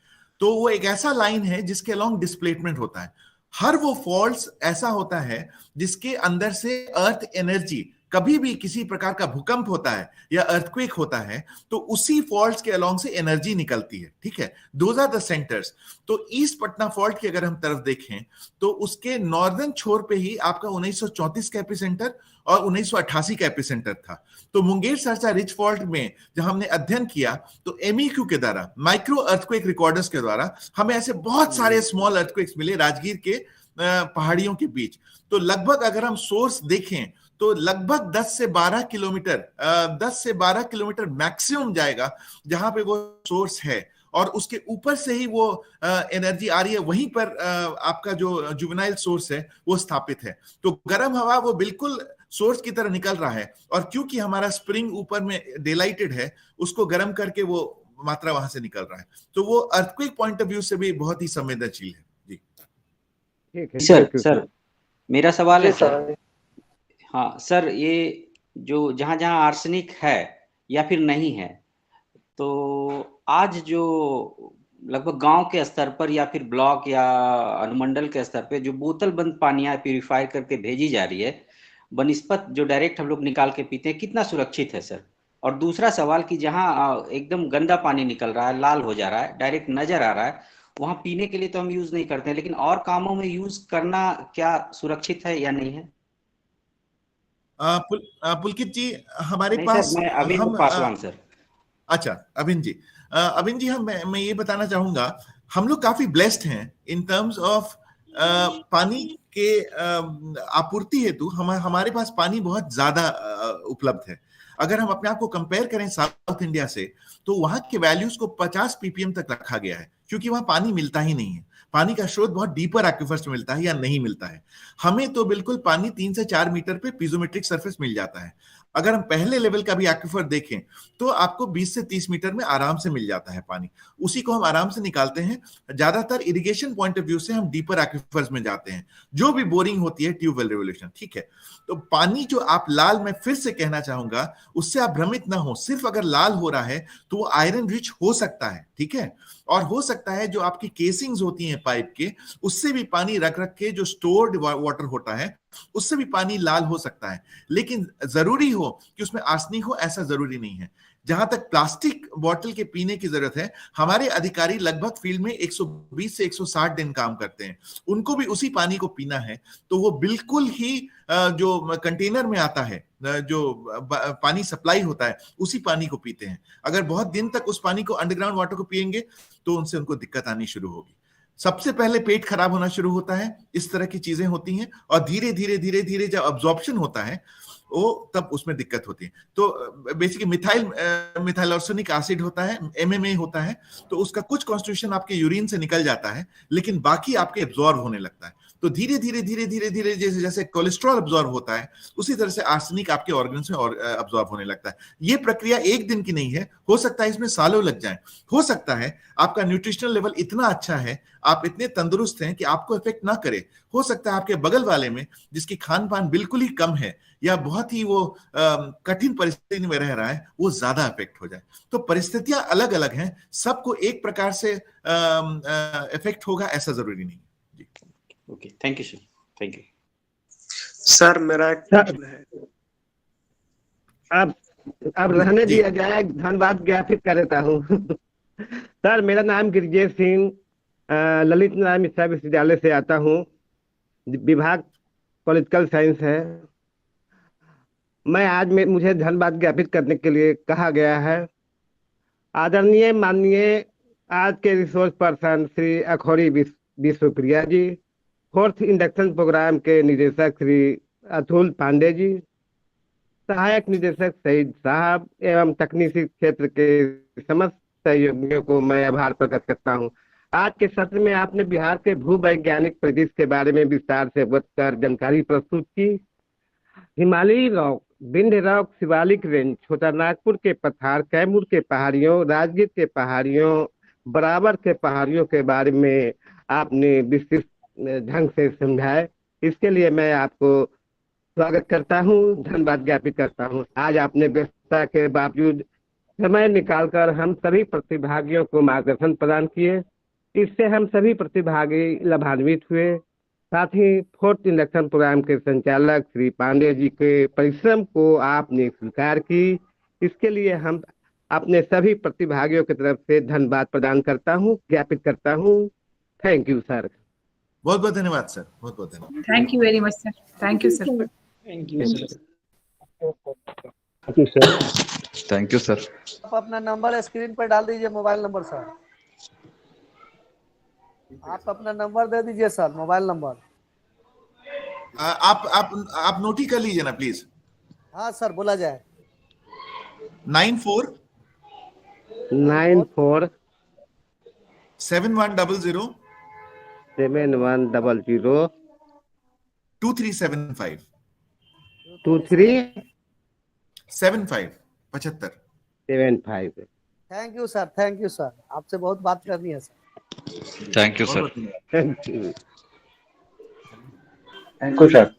तो वो एक ऐसा लाइन है जिसके अलोंग डिस्प्लेसमेंट होता है। हर वो फॉल्ट्स ऐसा होता है जिसके अंदर से अर्थ एनर्जी, कभी भी किसी प्रकार का भूकंप होता है या अर्थक्वेक होता है तो उसी फॉल्ट्स के अलोंग से एनर्जी निकलती है। ठीक है, दोज आर द सेंटर्स। तो ईस्ट पटना फॉल्ट की अगर हम तरफ देखें तो उसके नॉर्दर्न छोर पे ही आपका 1934 का एपिसेंटर और 1988 का एपिसेंटर था। तो मुंगेर सहरसा रिच फॉल्ट में जब हमने अध्ययन किया तो MEQ के द्वारा, माइक्रो अर्थक्वेक रिकॉर्डर्स के द्वारा, हमें ऐसे बहुत सारे स्मॉल अर्थक्वेक्स मिले राजगीर के पहाड़ियों के बीच। तो लगभग अगर हम सोर्स देखें तो लगभग 10 से 12 किलोमीटर मैक्सिमम जाएगा जहां पे वो सोर्स है, और उसके ऊपर से ही वो एनर्जी आ रही है। वहीं पर आपका जो जुवेनाइल सोर्स है वो स्थापित है। तो गर्म हवा वो बिल्कुल सोर्स की तरह निकल रहा है, और क्योंकि हमारा स्प्रिंग ऊपर में डेलाइटेड है, उसको गर्म करके वो मात्रा वहां से निकल रहा है। तो वो अर्थक्वेक पॉइंट ऑफ व्यू से भी बहुत ही संवेदनशील है। जी ठीक है सर, मेरा सवाल है सर। हाँ सर, ये जो जहाँ जहाँ आर्सेनिक है या फिर नहीं है, तो आज जो लगभग गांव के स्तर पर या फिर ब्लॉक या अनुमंडल के स्तर पे जो बोतल बंद पानियां प्यूरिफाई करके भेजी जा रही है बनिस्पत जो डायरेक्ट हम लोग निकाल के पीते हैं, कितना सुरक्षित है सर? और दूसरा सवाल कि जहाँ एकदम गंदा पानी निकल रहा है, लाल हो जा रहा है, डायरेक्ट नजर आ रहा है, वहां पीने के लिए तो हम यूज नहीं करते हैं, लेकिन और कामों में यूज करना क्या सुरक्षित है या नहीं है? पुलकित जी, हमारे पास सर, मैं अभिन पासवान सर। अच्छा अभिन जी, मैं ये बताना चाहूंगा, हम लोग काफी ब्लेस्ड हैं इन टर्म्स ऑफ पानी के आपूर्ति हेतु। हमारे पास पानी बहुत ज्यादा उपलब्ध है। अगर हम अपने आप को कंपेयर करें साउथ इंडिया से, तो वहां के वैल्यूज को 50 ppm तक रखा गया है, क्योंकि वहां पानी मिलता ही नहीं है। पानी का स्रोत बहुत डीपर एक्विफर्स में मिलता है या नहीं मिलता है। हमें तो बिल्कुल पानी 3 से 4 मीटर पे पीजोमेट्रिक सरफेस मिल जाता है। अगर हम पहले लेवल का भी एक्विफर देखें तो आपको 20 से 30 मीटर में आराम से मिल जाता है पानी। उसी को हम आराम से निकालते हैं। ज्यादातर इरिगेशन पॉइंट ऑफ व्यू से हम डीपर एक्विफर्स में जाते हैं, जो भी बोरिंग होती है, ट्यूबवेल रेवोल्यूशन। ठीक है, तो पानी जो आप लाल, मैं फिर से कहना चाहूंगा, उससे आप भ्रमित ना हो। सिर्फ अगर लाल हो रहा है तो वो आयरन रिच हो सकता है। ठीक है, और हो सकता है जो आपकी केसिंग्स होती हैं पाइप के, उससे भी पानी रख रख के जो स्टोर्ड वाटर होता है, उससे भी पानी लाल हो सकता है। लेकिन जरूरी हो कि उसमें आर्सेनिक हो, ऐसा जरूरी नहीं है। जहां तक प्लास्टिक बोतल के पीने की जरूरत है, हमारे अधिकारी लगभग फील्ड में 120 से 160 दिन काम करते हैं, उनको भी उसी पानी को पीना है। तो वो बिल्कुल ही जो कंटेनर में आता है, जो पानी सप्लाई होता है, उसी पानी को पीते हैं। अगर बहुत दिन तक उस पानी को, अंडरग्राउंड वाटर को पिएंगे तो उनसे उनको दिक्कत आनी शुरू होगी। सबसे पहले पेट खराब होना शुरू होता है, इस तरह की चीजें होती हैं, और धीरे धीरे धीरे धीरे जब अब्जॉर्प्शन होता है वो, तब उसमें दिक्कत होती है। तो बेसिकली मिथाइलर्सोनिक एसिड होता है, MMA होता है, तो उसका कुछ कॉन्स्टिट्यूशन आपके यूरिन से निकल जाता है, लेकिन बाकी आपके एब्जॉर्ब होने लगता है। तो धीरे धीरे धीरे धीरे धीरे जैसे जैसे कोलेस्ट्रॉल अब्जॉर्ब होता है, उसी तरह से आर्सेनिक आपके ऑर्गन्स में अब्जॉर्ब होने लगता है। ये प्रक्रिया एक दिन की नहीं है, हो सकता है इसमें सालों लग जाए। हो सकता है आपका न्यूट्रिशनल लेवल इतना अच्छा है, आप इतने तंदुरुस्त हैं कि आपको इफेक्ट ना करे। हो सकता है आपके बगल वाले में जिसकी खान पान बिल्कुल ही कम है या बहुत ही वो कठिन परिस्थिति में रह रहा है, वो ज्यादा इफेक्ट हो जाए। तो परिस्थितियां अलग अलग हैं, सबको एक प्रकार से इफेक्ट होगा ऐसा जरूरी नहीं जी। Okay, thank you sir, thank you sir. मेरा एक प्रश्न है। अब रहने दिया जाए, धन्यवाद ज्ञापित करता हूँ। सर, मेरा नाम गिरिजेश सिंह, ललित नारायण मिश्रा विश्वविद्यालय से आता हूँ, विभाग पॉलिटिकल साइंस है। मुझे धन्यवाद ज्ञापित करने के लिए कहा गया है। आदरणीय माननीय आज के रिसोर्स पर्सन श्री अखौरी विश्वप्रिया जी, 4th इंडक्शन प्रोग्राम के निदेशक श्री अतुल पांडे जी, सहायक निदेशक सईद साहब एवं तकनीकी क्षेत्र के समस्त सहयोगियों को मैं आभार प्रकट करता हूं। आज के सत्र में आपने बिहार के भूवैज्ञानिक परिदृश्य के बारे में विस्तार से अवगत कर जानकारी प्रस्तुत की। हिमालयी rock, Vindhya rock, Shivalik range, Chotanagpur के पठार, कैमूर के पहाड़ियों, राजगीर के पहाड़ियों, बराबर के पहाड़ियों के बारे में आपने विस्तृत ढंग से समझाए। इसके लिए मैं आपको स्वागत करता हूं, धन्यवाद ज्ञापित करता हूं। आज आपने व्यस्तता के बावजूद समय निकालकर हम सभी प्रतिभागियों को मार्गदर्शन प्रदान किए। इससे हम सभी प्रतिभागी लाभान्वित हुए। साथ ही 4th इंडक्शन प्रोग्राम के संचालक श्री पांडे जी के परिश्रम को आपने स्वीकार की। इसके लिए हम अपने सभी प्रतिभागियों की तरफ से धन्यवाद प्रदान करता हूं, ज्ञापित करता हूं। Thank you sir. बहुत बहुत धन्यवाद सर, बहुत बहुत धन्यवाद। Thank you very much sir, thank you sir. Thank you sir. Thank you sir. आप अपना नंबर स्क्रीन पर डाल दीजिए, मोबाइल नंबर सर। आप अपना नंबर दे दीजिए सर, मोबाइल नंबर। आप नोट ही कर लीजिए ना प्लीज। हाँ सर, बोला जाए। 94 7100 7100 2375 75 thank you sir, thank you sir. आपसे बहुत बात करनी है sir. Thank you sir. Thank you. Thank you sir.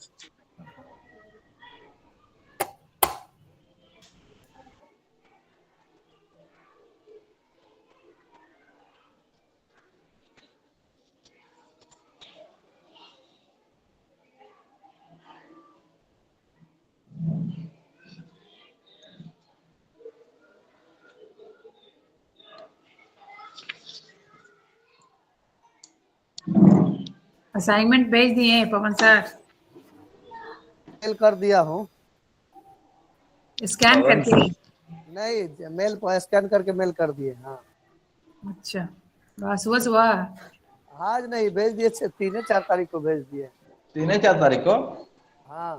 Assignment भेज दिए हैं पवन सर? मेल कर दिया हूँ। स्कैन करके? नहीं, मेल पर स्कैन करके मेल कर दिए। हाँ अच्छा, बस सुबह सुबह? आज नहीं, भेज दिए 3-4 तारीख को भेज दिए। 3-4 तारीख को? हाँ।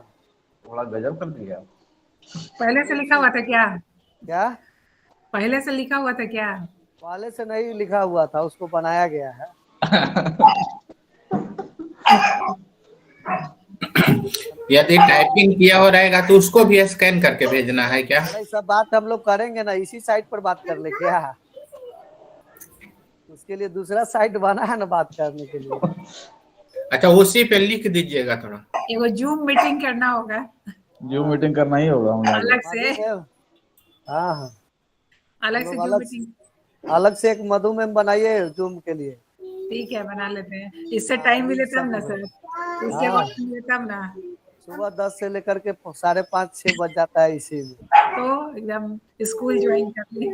थोड़ा गजब कर दिया। पहले से लिखा हुआ था क्या? क्या? पहले से लिखा हुआ था क्या? पहले से नहीं लिखा हुआ था, उसको बनाया गया है। यदि टाइपिंग किया हो रहेगा तो उसको भी स्कैन करके भेजना है क्या? नहीं, सब बात हम लोग करेंगे ना, इसी साइट पर बात कर ले क्या? उसके लिए दूसरा साइट बना है ना बात करने के लिए। अच्छा, उसी पे लिख दीजिएगा थोड़ा। एगो जूम मीटिंग करना होगा। जूम मीटिंग करना ही होगा अलग से। हाँ हाँ, अलग से जूम मीटिंग। अलग से एक मधु में बनाइए जूम के लिए। ठीक है, बना लेते हैं। इससे टाइम मिले तब ना सर, इससे वक्त मिले तब ना। सुबह 10 से लेकर के 5:30-6 बज जाता है इसी में। तो एकदम स्कूल ज्वाइन कर ले।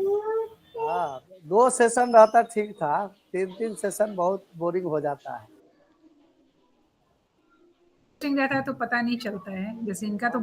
हाँ, 2 सेशन रहता ठीक था, 3 सेशन बहुत बोरिंग हो जाता है। रहता है तो पता नहीं चलता है, जैसे इनका तो